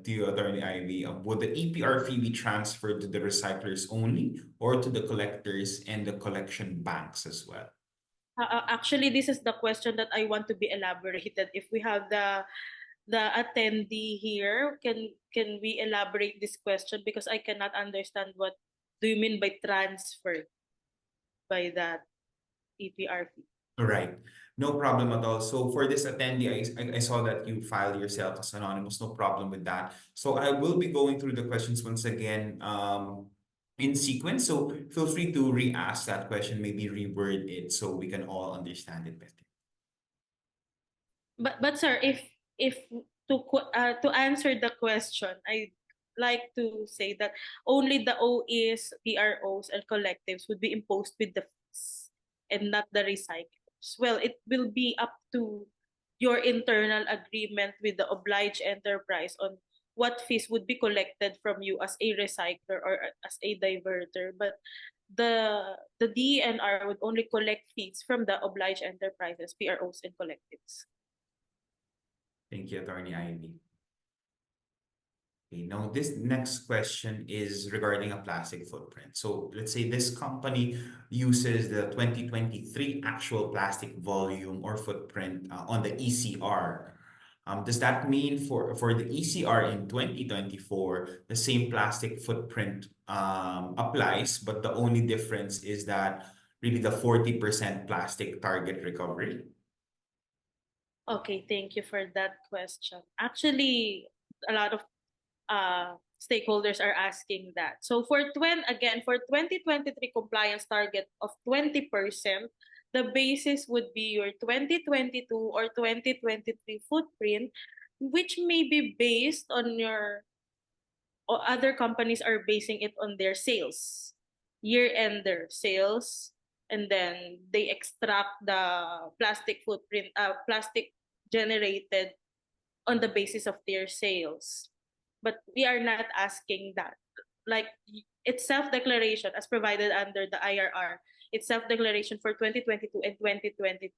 to you, Attorney Ivy. Would the EPR fee be transferred to the recyclers only or to the collectors and the collection banks as well? Actually, this is the question that I want to be elaborated. If we have the attendee here, can we elaborate this question, because I cannot understand what do you mean by transfer by that EPR fee. Right. No problem at all. So for this attendee, I saw that you filed yourself as anonymous. No problem with that. So I will be going through the questions once again in sequence. So feel free to re-ask that question, maybe reword it so we can all understand it better. But sir, if to answer the question, I like to say that only the OEs, PROs, and collectives would be imposed with the fees and not the recyclers. Well, it will be up to your internal agreement with the obliged enterprise on what fees would be collected from you as a recycler or as a diverter. But the DENR would only collect fees from the obliged enterprises, PROs, and collectives. Thank you, Attorney Ivy. Okay, now this next question is regarding a plastic footprint. So let's say this company uses the 2023 actual plastic volume or footprint on the ECR. Does that mean for the ECR in 2024, the same plastic footprint applies, but the only difference is that really the 40% plastic target recovery? Okay, thank you for that question. Actually, a lot of stakeholders are asking that. So for 2023 compliance target of 20%, the basis would be your 2022 or 2023 footprint, which may be based on your, or other companies are basing it on their sales, year-end their sales, and then they extract the plastic footprint, plastic generated on the basis of their sales. But we are not asking that. Like, it's self-declaration as provided under the IRR. It's self-declaration for 2022 and 2023.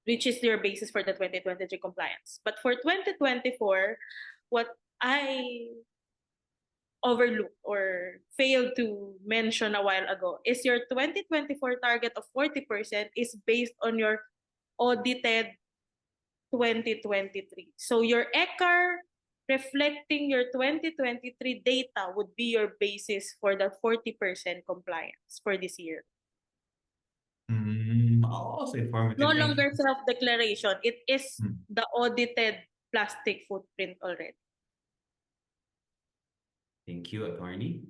which is your basis for the 2023 compliance. But for 2024, what I overlooked or failed to mention a while ago is your 2024 target of 40% is based on your audited 2023. So your ECAR reflecting your 2023 data would be your basis for the 40% compliance for this year. Also No informative. Thank you. longer self-declaration. It is Hmm. the audited plastic footprint already. Thank you, attorney.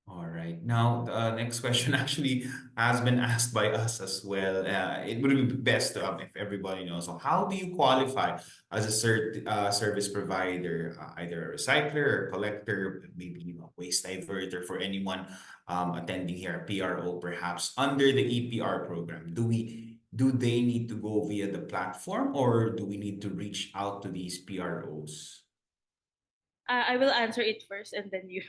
All right. Now, the next question actually has been asked by us as well. It would be best if everybody knows. So how do you qualify as a service provider, either a recycler or collector, maybe a waste diverter for anyone attending here, PRO perhaps, under the EPR program? Do they need to go via the platform or do we need to reach out to these PROs? I will answer it first and then you.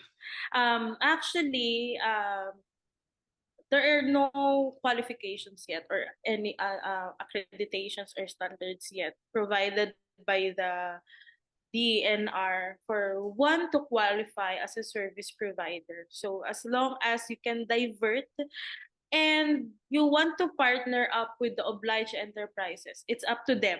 Actually, there are no qualifications yet or any accreditations or standards yet provided by the DENR for one to qualify as a service provider. So as long as you can divert and you want to partner up with the obliged enterprises, it's up to them.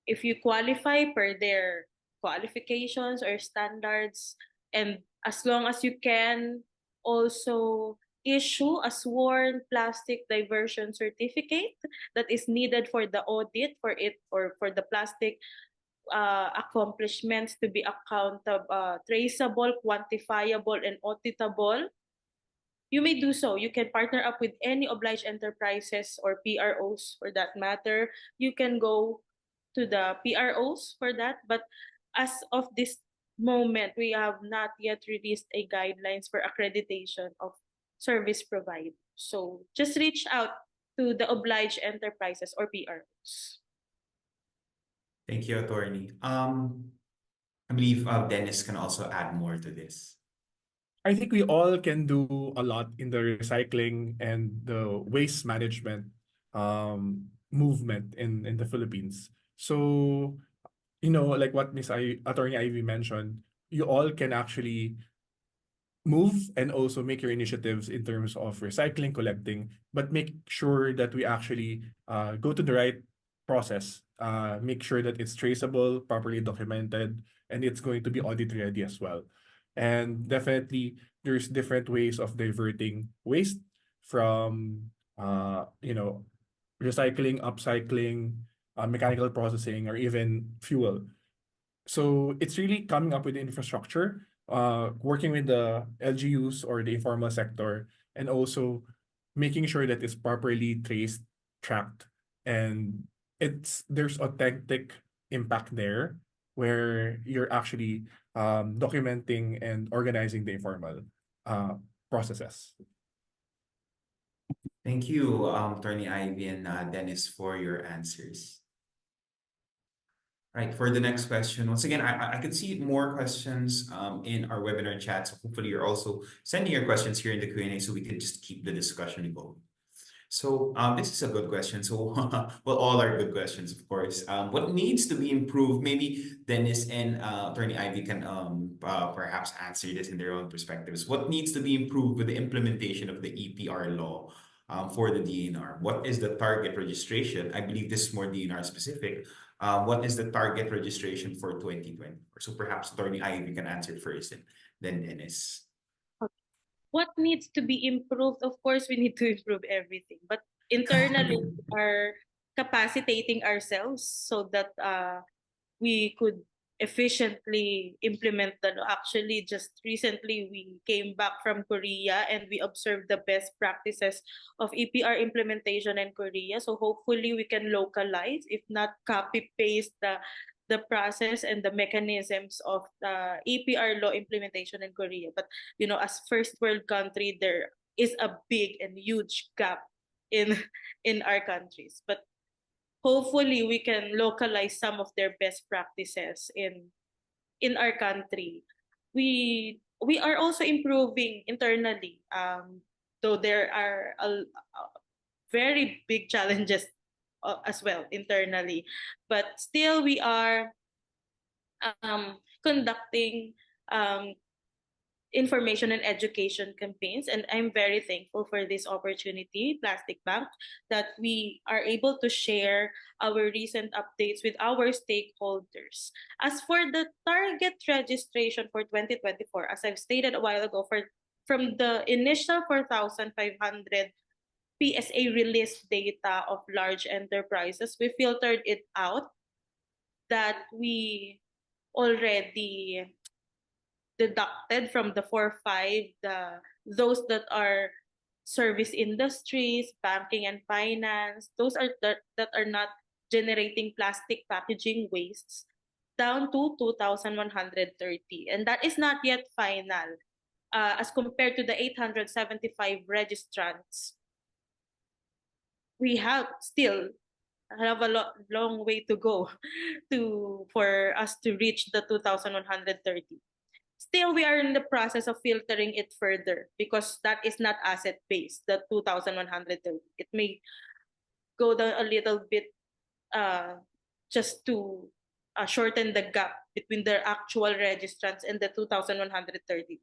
If you qualify per their qualifications or standards, and as long as you can also issue a sworn plastic diversion certificate that is needed for the audit for it or for the plastic accomplishments to be accountable, traceable, quantifiable, and auditable, you may do so. You can partner up with any obliged enterprises or PROs for that matter. You can go to the PROs for that. But as of this moment, we have not yet released a guidelines for accreditation of service providers. So just reach out to the obliged enterprises or PROs. Thank you, attorney. I believe Dennis can also add more to this. I think we all can do a lot in the recycling and the waste management movement in the Philippines. So, like what Attorney Ivy mentioned, you all can actually move and also make your initiatives in terms of recycling, collecting, but make sure that we actually go to the right process, make sure that it's traceable, properly documented, and it's going to be audit ready as well. And definitely, there's different ways of diverting waste from, recycling, upcycling, mechanical processing, or even fuel. So it's really coming up with infrastructure, working with the LGUs or the informal sector, and also making sure that it's properly traced, tracked, and there's authentic impact there where you're actually documenting and organizing the informal processes. Thank you, Attorney Ivy and Dennis, for your answers. Right, for the next question, once again, I can see more questions in our webinar chat. So hopefully you're also sending your questions here in the Q&A so we can just keep the discussion going. So this is a good question. So well, all are good questions, of course. What needs to be improved? Maybe Dennis and Attorney Ivy can perhaps answer this in their own perspectives. What needs to be improved with the implementation of the EPR law for the DENR? What is the target registration? I believe this is more DENR specific. What is the target registration for 2024? So perhaps Attorney Ivy can answer first and then Dennis. What needs to be improved? Of course, we need to improve everything. But internally, we are capacitating ourselves so that we could efficiently implement the law. Actually, just recently, we came back from Korea and we observed the best practices of EPR implementation in Korea. So hopefully, we can localize, if not copy-paste the process and the mechanisms of the EPR law implementation in Korea. But as first world country, there is a big and huge gap in our countries. But hopefully we can localize some of their best practices in our country. We are also improving internally. Though there are very big challenges as well internally. But still, we are conducting um, information and education campaigns. And I'm very thankful for this opportunity, Plastic Bank, that we are able to share our recent updates with our stakeholders. As for the target registration for 2024, as I've stated a while ago, from the initial 4,500 PSA release data of large enterprises, we filtered it out that we already deducted from the 4-5 those that are service industries, banking and finance, those are that are not generating plastic packaging wastes down to 2,130. And that is not yet final as compared to the 875 registrants. We have still have a long way to go for us to reach the 2,130. Still, we are in the process of filtering it further because that is not asset based, the 2,130. It may go down a little bit just to shorten the gap between the actual registrants and the 2,130.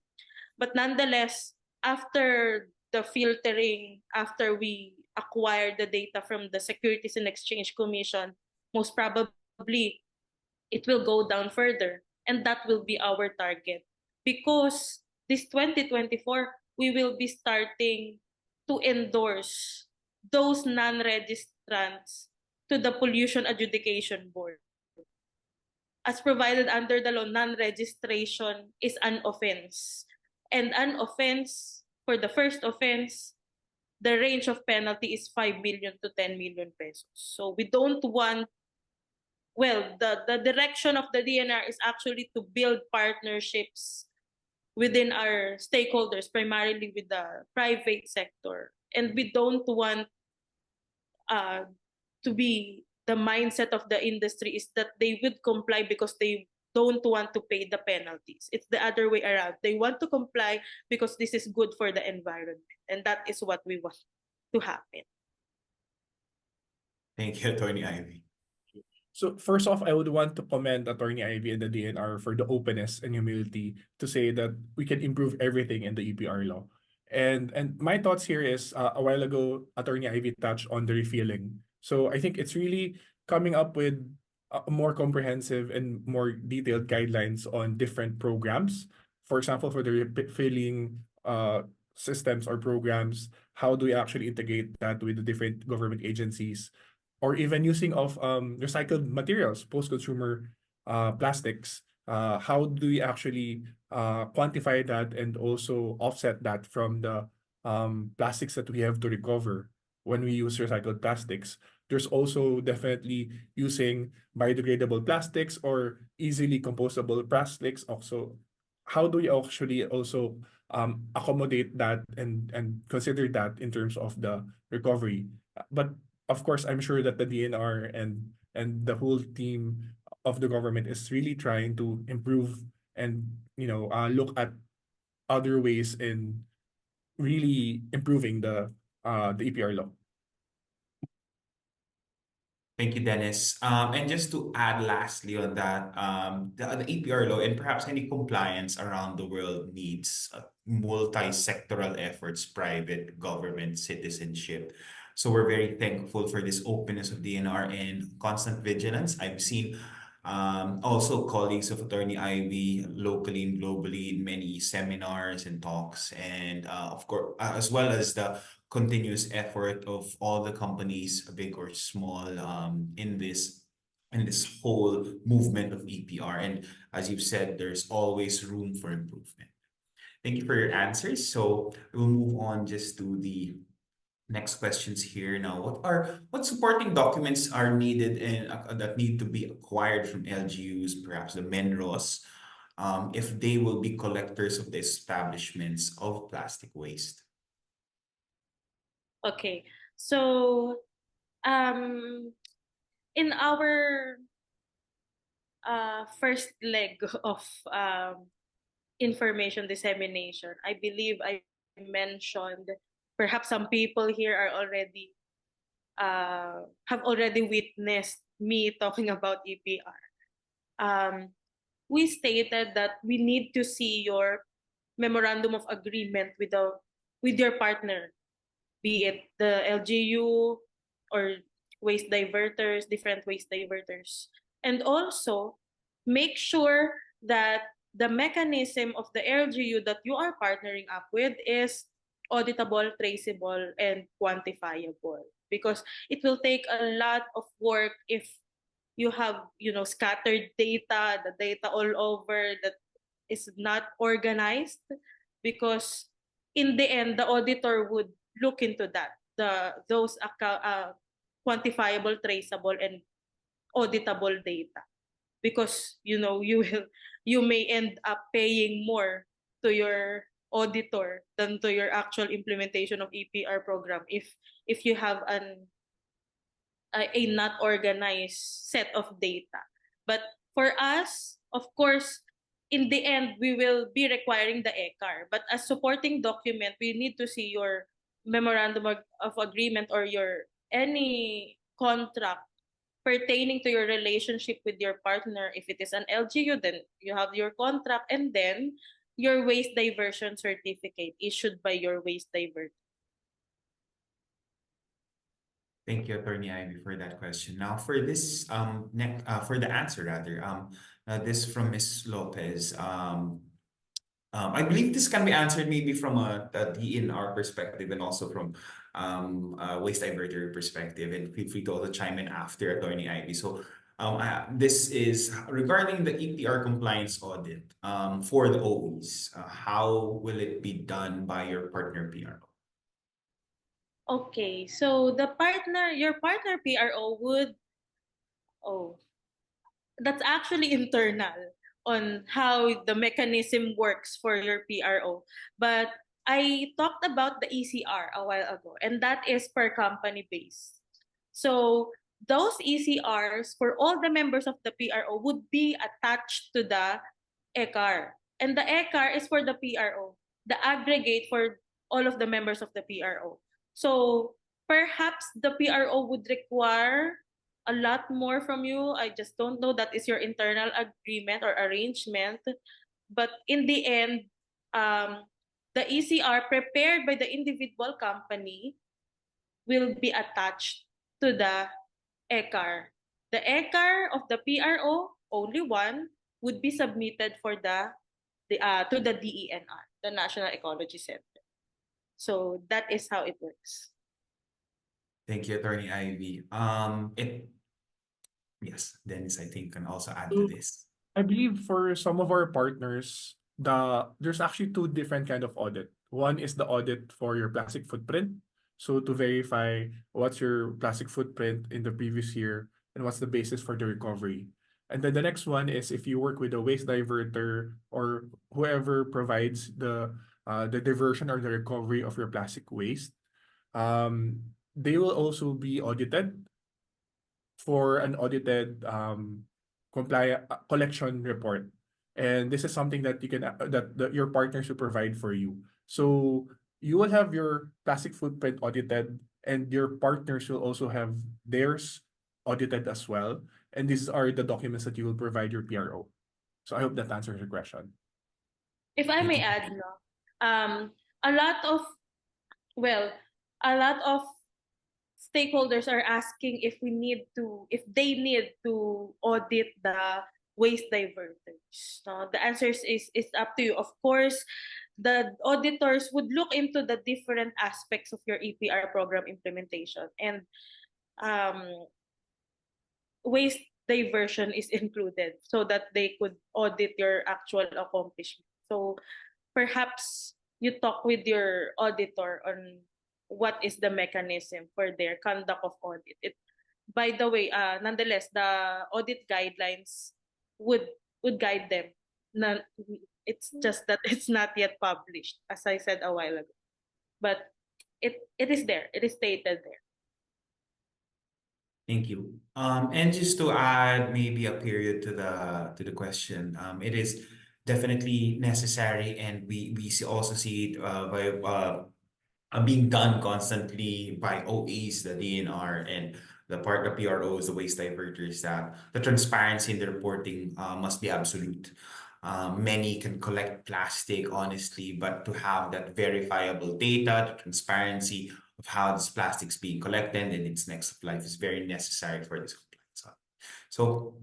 But nonetheless, after the filtering, after we acquire the data from the Securities and Exchange Commission, most probably it will go down further. And that will be our target. Because this 2024, we will be starting to endorse those non-registrants to the Pollution Adjudication Board. As provided under the law, non-registration is an offense. And an offense, for the first offense, the range of penalty is 5 million to 10 million pesos. So we don't want, well, the direction of the DNR is actually to build partnerships within our stakeholders, primarily with the private sector. And we don't want to be the mindset of the industry is that they would comply because they don't want to pay the penalties. It's the other way around. They want to comply because this is good for the environment. And that is what we want to happen. Thank you, Attorney Ivy. So first off, I would want to commend Attorney Ivy and the DNR for the openness and humility to say that we can improve everything in the EPR law. And my thoughts here is a while ago, Attorney Ivy touched on the refilling. So I think it's really coming up with a more comprehensive and more detailed guidelines on different programs. For example, for the refilling systems or programs, how do we actually integrate that with the different government agencies? Or even using of recycled materials, post-consumer plastics. How do we actually quantify that and also offset that from the plastics that we have to recover when we use recycled plastics? There's also definitely using biodegradable plastics or easily compostable plastics. Also, how do we actually also accommodate that and consider that in terms of the recovery? But of course, I'm sure that the DNR and the whole team of the government is really trying to improve and look at other ways in really improving the EPR law. Thank you, Dennis. And just to add lastly on that, the EPR law and perhaps any compliance around the world needs multi-sectoral efforts, private, government, citizenship. So we're very thankful for this openness of DNR and constant vigilance. I've seen also colleagues of Attorney Ivy locally and globally in many seminars and talks, and of course, as well as the continuous effort of all the companies, big or small, in this whole movement of EPR. And as you've said, there's always room for improvement. Thank you for your answers. So we'll move on just to the next questions here now. What supporting documents are needed and that need to be acquired from LGUs, perhaps the MINROS, if they will be collectors of the establishments of plastic waste? Okay, so in our first leg of information dissemination, I believe I mentioned, perhaps some people here are already have already witnessed me talking about EPR. We stated that we need to see your memorandum of agreement with your partner, be it the LGU or waste diverters, different waste diverters. And also make sure that the mechanism of the LGU that you are partnering up with is auditable, traceable, and quantifiable. Because it will take a lot of work if you have, scattered data, the data all over that is not organized, because in the end the auditor would look into that, those quantifiable, traceable, and auditable data, because you may end up paying more to your auditor than to your actual implementation of EPR program if you have a not organized set of data. But for us, of course, in the end, we will be requiring the ECAR. But as supporting document, we need to see your memorandum of agreement or your any contract pertaining to your relationship with your partner. If it is an LGU, then you have your contract, and then your waste diversion certificate issued by your waste diverter. Thank you, Attorney Ivy, for that question. Now, for this next for the answer rather, this from Ms. Lopez. I believe this can be answered maybe from a DENR perspective and also from a waste diverter perspective. And feel free to also chime in after Attorney Ivy. So this is regarding the EPR compliance audit for the OEs. How will it be done by your partner PRO? Okay, so your partner PRO would, oh, that's actually internal on how the mechanism works for your PRO. But I talked about the ECR a while ago, and that is per company base. So those ECRs for all the members of the PRO would be attached to the ECAR. And the ECAR is for the PRO, the aggregate for all of the members of the PRO. So perhaps the PRO would require a lot more from you. I just don't know. That is your internal agreement or arrangement. But in the end, the ECR prepared by the individual company will be attached to the ECAR. The ECAR of the PRO, only one, would be submitted for to the DENR, the National Ecology Center. So that is how it works. Thank you, Attorney Ivy. Yes, Dennis, I think can also add to this. I believe for some of our partners, there's actually two different kind of audit. One is the audit for your plastic footprint. So to verify what's your plastic footprint in the previous year and what's the basis for the recovery. And then the next one is if you work with a waste diverter or whoever provides the diversion or the recovery of your plastic waste, they will also be audited for an audited collection report. And this is something that you can your partners will provide for you. So you will have your plastic footprint audited, and your partners will also have theirs audited as well. And these are the documents that you will provide your PRO. So I hope that answers your question. If I Thank may you. add, no, a lot of well, a lot of stakeholders are asking if they need to audit the waste diverters. No, the answer is up to you. Of course, the auditors would look into the different aspects of your EPR program implementation, and waste diversion is included so that they could audit your actual accomplishment. So perhaps you talk with your auditor on what is the mechanism for their conduct of audit. By the way, nonetheless, the audit guidelines would guide them. It's just that it's not yet published, as I said a while ago. But it is there. It is stated there. Thank you. And just to add maybe a period to the question, it is definitely necessary, and we also see it by being done constantly by OEs, the DNR, and the PROs, the waste diverters, that the transparency in the reporting must be absolute. Many can collect plastic honestly, but to have that verifiable data, the transparency of how this plastic's being collected and its next life is very necessary for this compliance. So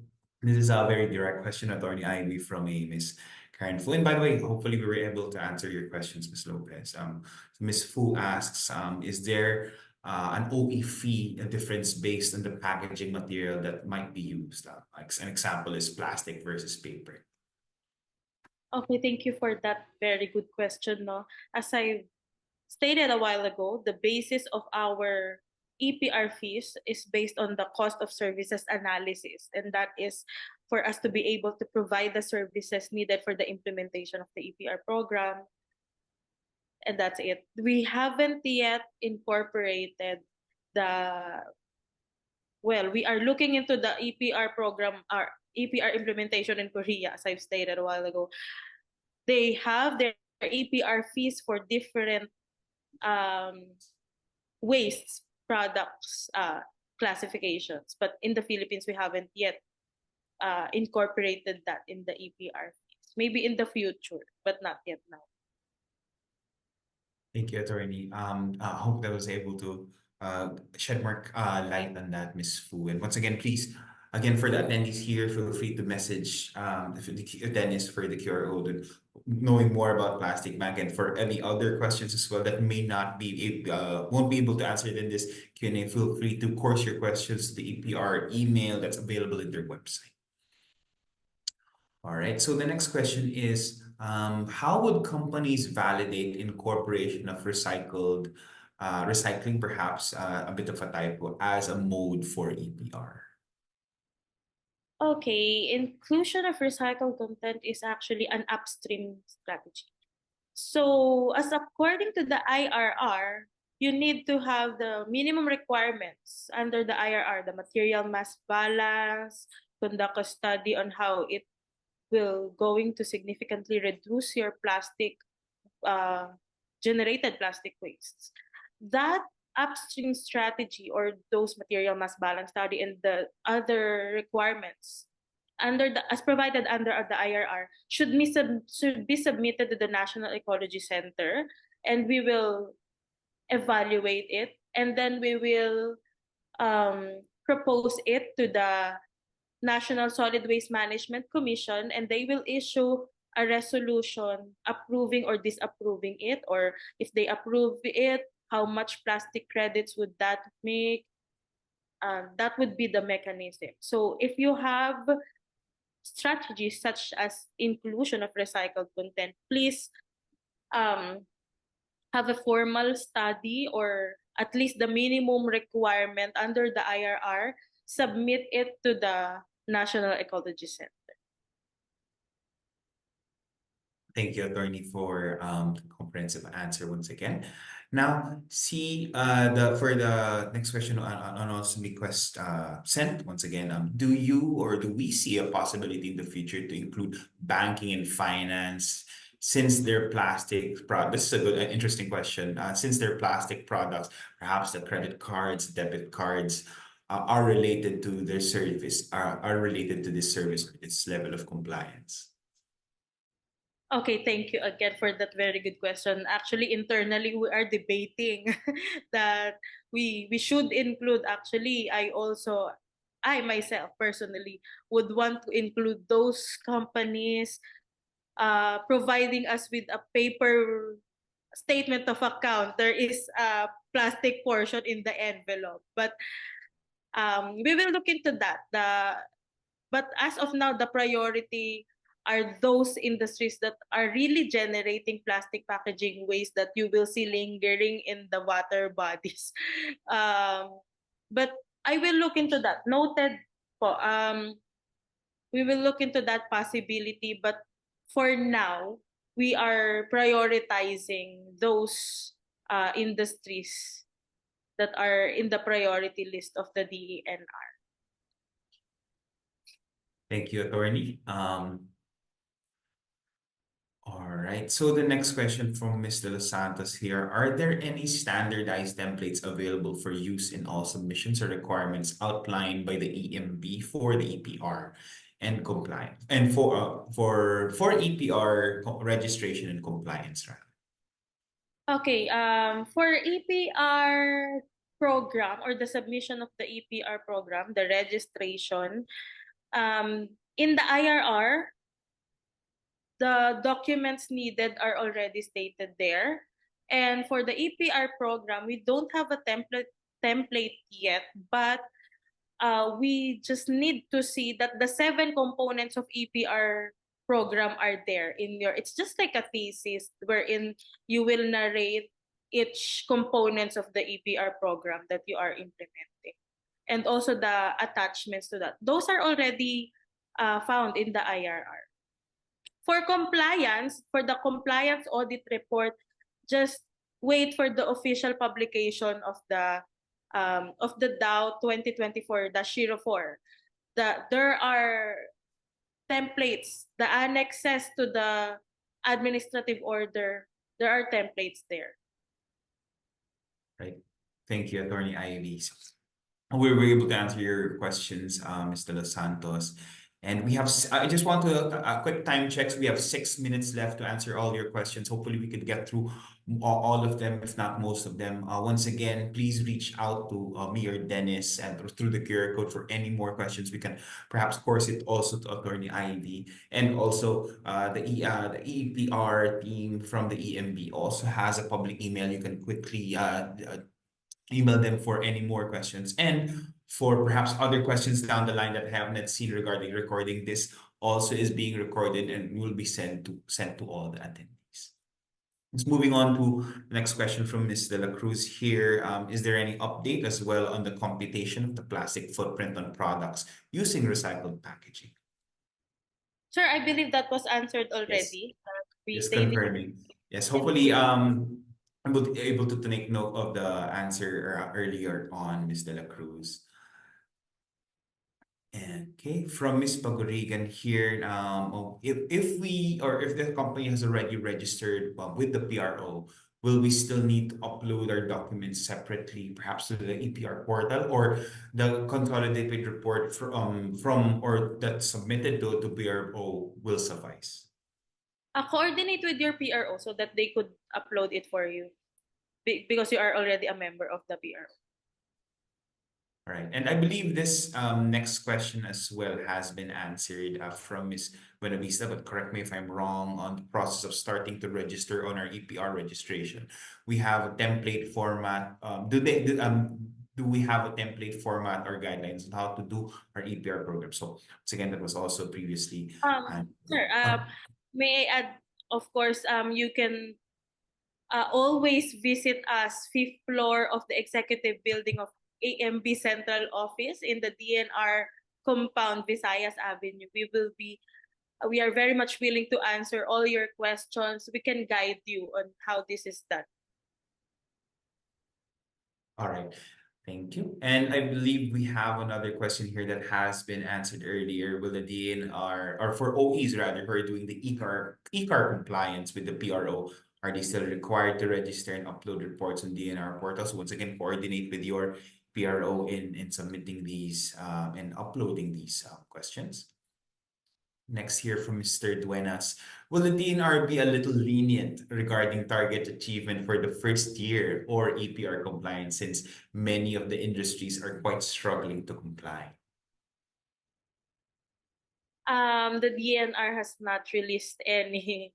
this is a very direct question, Attorney Ivy, from a Miss Karen Fu. And by the way, hopefully we were able to answer your questions, Ms. Lopez. Ms. Fu asks, is there an OE fee, a difference based on the packaging material that might be used? Like an example is plastic versus paper. Okay, thank you for that very good question. No, as I stated a while ago, the basis of our EPR fees is based on the cost of services analysis, and that is for us to be able to provide the services needed for the implementation of the EPR program, and that's it. We haven't yet incorporated the we are looking into the EPR program, our EPR implementation in Korea, as I've stated a while ago. They have their EPR fees for different um, waste products classifications, but in the Philippines, we haven't yet incorporated that in the EPR fees. Maybe in the future, but not yet now. Thank you, Attorney. I hope that was able to shed more light on that, Ms. Fu. And once again, please, again, for the attendees here, feel free to message Dennis for the QRO to knowing more about plastic bank, and for any other questions as well that may not be won't be able to answer it in this Q&A. Feel free to course your questions to the EPR email that's available in their website. All right, so the next question is, how would companies validate incorporation of recycling, perhaps a bit of a typo, as a mode for EPR? Okay, inclusion of recycled content is actually an upstream strategy. So, as according to the IRR, you need to have the minimum requirements under the IRR, the material mass balance, conduct a study on how it will going to significantly reduce your plastic generated plastic wastes. That upstream strategy or those material mass balance study and the other requirements under the as provided under the IRR should be submitted to the National Ecology Center, and we will evaluate it, and then we will propose it to the National Solid Waste Management Commission, and they will issue a resolution approving or disapproving it, or if they approve it, how much plastic credits would that make? That would be the mechanism. So if you have strategies such as inclusion of recycled content, please have a formal study or at least the minimum requirement under the IRR, submit it to the National Ecology Center. Thank you, Attorney, for the comprehensive answer once again. Now, for the next question on also request sent once again, do you or do we see a possibility in the future to include banking and finance, since they're plastic products? This is a good, interesting question. Since they're plastic products, perhaps the credit cards, debit cards are related to their service, are related to this service, its level of compliance. Okay, thank you again for that very good question. Actually, internally, we are debating that we should include. Actually, I myself personally would want to include those companies providing us with a paper statement of account. There is a plastic portion in the envelope, but we will look into that. But as of now, the priority are those industries that are really generating plastic packaging waste that you will see lingering in the water bodies. But I will look into that. Noted po. We will look into that possibility, but for now, we are prioritizing those industries that are in the priority list of the DENR. Thank you, Attorney. All right. So the next question from Ms. De Los Santos here, are there any standardized templates available for use in all submissions or requirements outlined by the EMB for the EPR and compliance and for EPR registration and compliance, right? Okay, for EPR program or the submission of the EPR program, the registration, in the IRR, the documents needed are already stated there. And for the EPR program, we don't have a template yet, but we just need to see that the 7 components of EPR program are there in your. It's just like a thesis wherein you will narrate each components of the EPR program that you are implementing, and also the attachments to that. Those are already found in the IRR. For compliance, for the compliance audit report, just wait for the official publication of the DAO 2024-04. There are templates, the annexes to the administrative order. There are templates there. Right. Thank you, Attorney Ivy. We were able to answer your questions, Mr. Los Santos. And we have, I just want to, quick time checks. We have 6 minutes left to answer all your questions. Hopefully we could get through all of them, if not most of them. Once again, please reach out to me or Dennis and through the QR code for any more questions. We can perhaps course it also to Attorney Ivy. And also the EPR team from the EMB also has a public email. You can quickly email them for any more questions. And for perhaps other questions down the line that I have not seen regarding recording, this also is being recorded and will be sent to all the attendees. Just moving on to the next question from Ms. De La Cruz here. Is there any update as well on the computation of the plastic footprint on products using recycled packaging? Sir, I believe that was answered already. Yes, confirming. Yes, hopefully I'm able to take note of the answer earlier on, Ms. De La Cruz. Okay, from Ms. Pagorigan here, if the company has already registered with the PRO, will we still need to upload our documents separately, perhaps to the EPR portal, or the consolidated report from or that's submitted to PRO will suffice? Coordinate with your PRO so that they could upload it for you, because you are already a member of the PRO. All right, and I believe this next question as well has been answered from Ms. Buenavista, but correct me if I'm wrong on the process of starting to register on our EPR registration. We have a template format. Do we have a template format or guidelines on how to do our EPR program? So once again, that was also previously. Sir, may I add, of course, you can always visit us 5th floor of the executive building of AMB Central Office in the DENR compound, Visayas Avenue. We are very much willing to answer all your questions. We can guide you on how this is done. All right. Thank you. And I believe we have another question here that has been answered earlier. Will the DNR, or for OEs rather, who are doing the ECAR compliance with the PRO, are they still required to register and upload reports on DNR portals? Once again, coordinate with your PRO in submitting these and uploading these questions. Next here from Mr. Duenas. Will the DNR be a little lenient regarding target achievement for the first year or EPR compliance, since many of the industries are quite struggling to comply? The DNR has not released any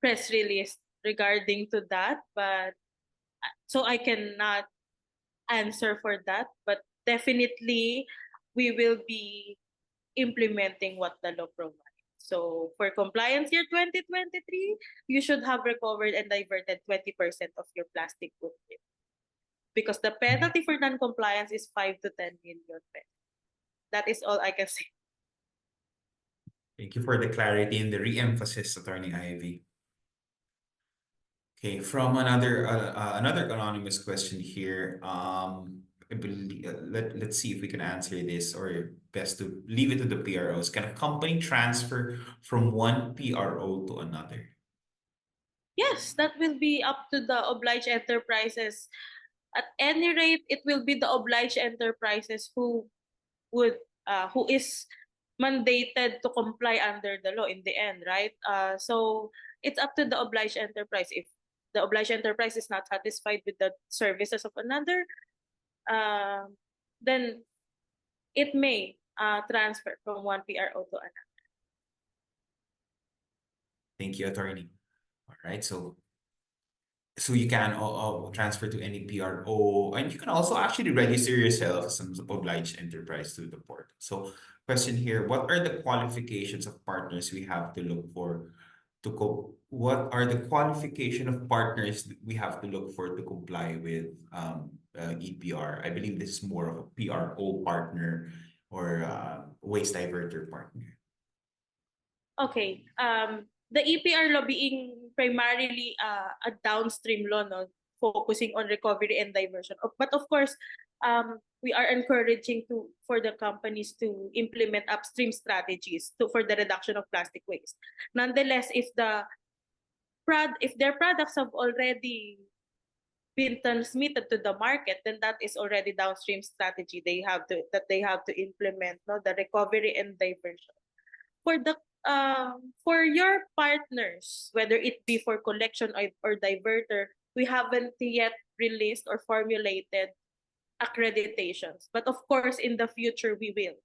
press release regarding to that, but so I cannot answer for that. But definitely, we will be implementing what the law provides. So for compliance year 2023, you should have recovered and diverted 20% of your plastic footprint, because the penalty for non-compliance is 5 to 10 million pesos. That is all I can say. Thank you for the clarity and the re-emphasis, Attorney Ivy. Okay, from another anonymous question here. I believe, let's see if we can answer this, or best to leave it to the PROs. Can a company transfer from one PRO to another? Yes, that will be up to the obliged enterprises. At any rate, it will be the obliged enterprises would who is mandated to comply under the law in the end, right? So it's up to the obliged enterprise. If the obliged enterprise is not satisfied with the services of another, uh, then it may transfer from one PRO to another. Thank you, attorney. All right, so you can transfer to any PRO, and you can also actually register yourself as an obliged enterprise through the portal. So, question here: what are the qualifications of partners we have to look for to What are the qualification of partners that we have to look for to comply with EPR? I believe this is more of a PRO partner or waste diverter partner. Okay. The EPR law being primarily a downstream law, no, focusing on recovery and diversion. But of course, we are encouraging for the companies to implement upstream strategies for the reduction of plastic waste. Nonetheless, if their products have already been transmitted to the market, then that is already downstream strategy they have to implement, no, the recovery and diversion. For your partners, whether it be for collection or diverter, we haven't yet released or formulated accreditations. But of course, in the future, we will.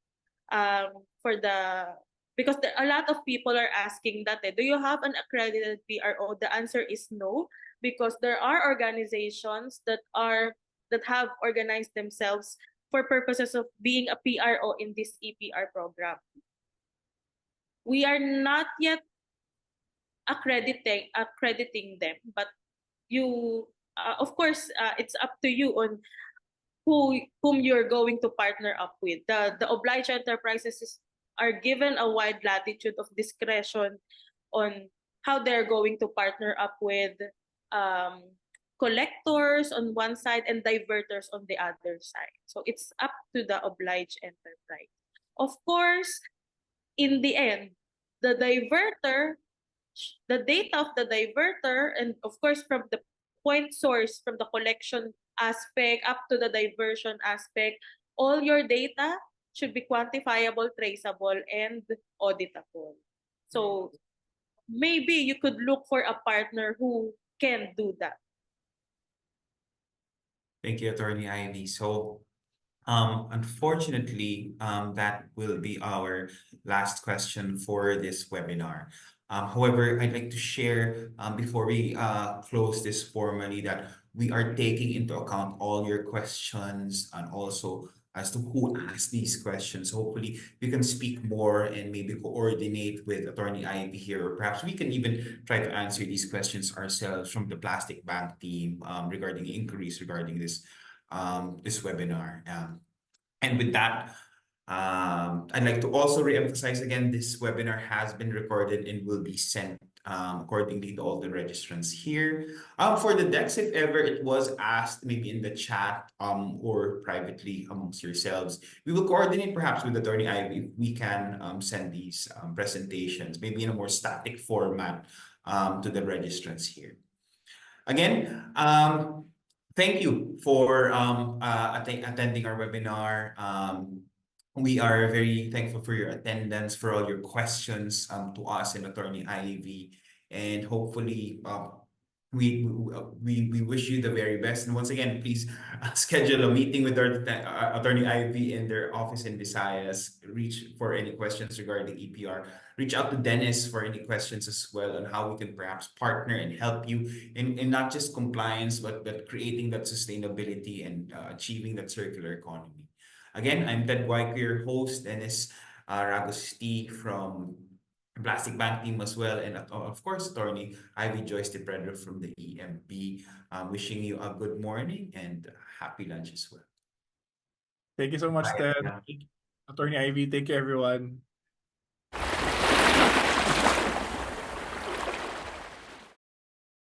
Because a lot of people are asking that, do you have an accredited PRO? The answer is no, because there are organizations that have organized themselves for purposes of being a PRO in this EPR program. We are not yet accrediting them, but of course, it's up to you on whom you're going to partner up with. The obliged enterprises are given a wide latitude of discretion on how they're going to partner up with collectors on one side and diverters on the other side. So it's up to the obliged enterprise. Of course, in the end, the data of the diverter, and of course from the point source, from the collection aspect up to the diversion aspect, all your data should be quantifiable, traceable, and auditable. So maybe you could look for a partner who can do that. Thank you, Attorney Ivy. So, unfortunately, that will be our last question for this webinar. However, I'd like to share before we close this formally that we are taking into account all your questions and also as to who asked these questions. Hopefully, we can speak more and maybe coordinate with Attorney Ivy here, or perhaps we can even try to answer these questions ourselves from the Plastic Bank team regarding inquiries regarding this webinar. And with that, I'd like to also reemphasize again, this webinar has been recorded and will be sent accordingly to all the registrants here. For the decks, if ever it was asked, maybe in the chat or privately amongst yourselves, we will coordinate perhaps with Attorney Ivy if we can send these presentations, maybe in a more static format to the registrants here. Again, thank you for attending our webinar. We are very thankful for your attendance, for all your questions to us and Attorney Ivy, and hopefully we wish you the very best. And once again, please schedule a meeting with our Attorney Ivy in their office in Visayas. Reach for any questions regarding EPR. Reach out to Dennis for any questions as well on how we can perhaps partner and help you in not just compliance, but creating that sustainability and achieving that circular economy. Again, I'm Ted Guayco, your host, Dennis Ragosti from Plastic Bank team as well, and of course, Attorney Ivy Joyce De Pedro from the EMB. Wishing you a good morning and happy lunch as well. Thank you so much, Bye, Ted. everyone. Attorney Ivy, thank you, everyone.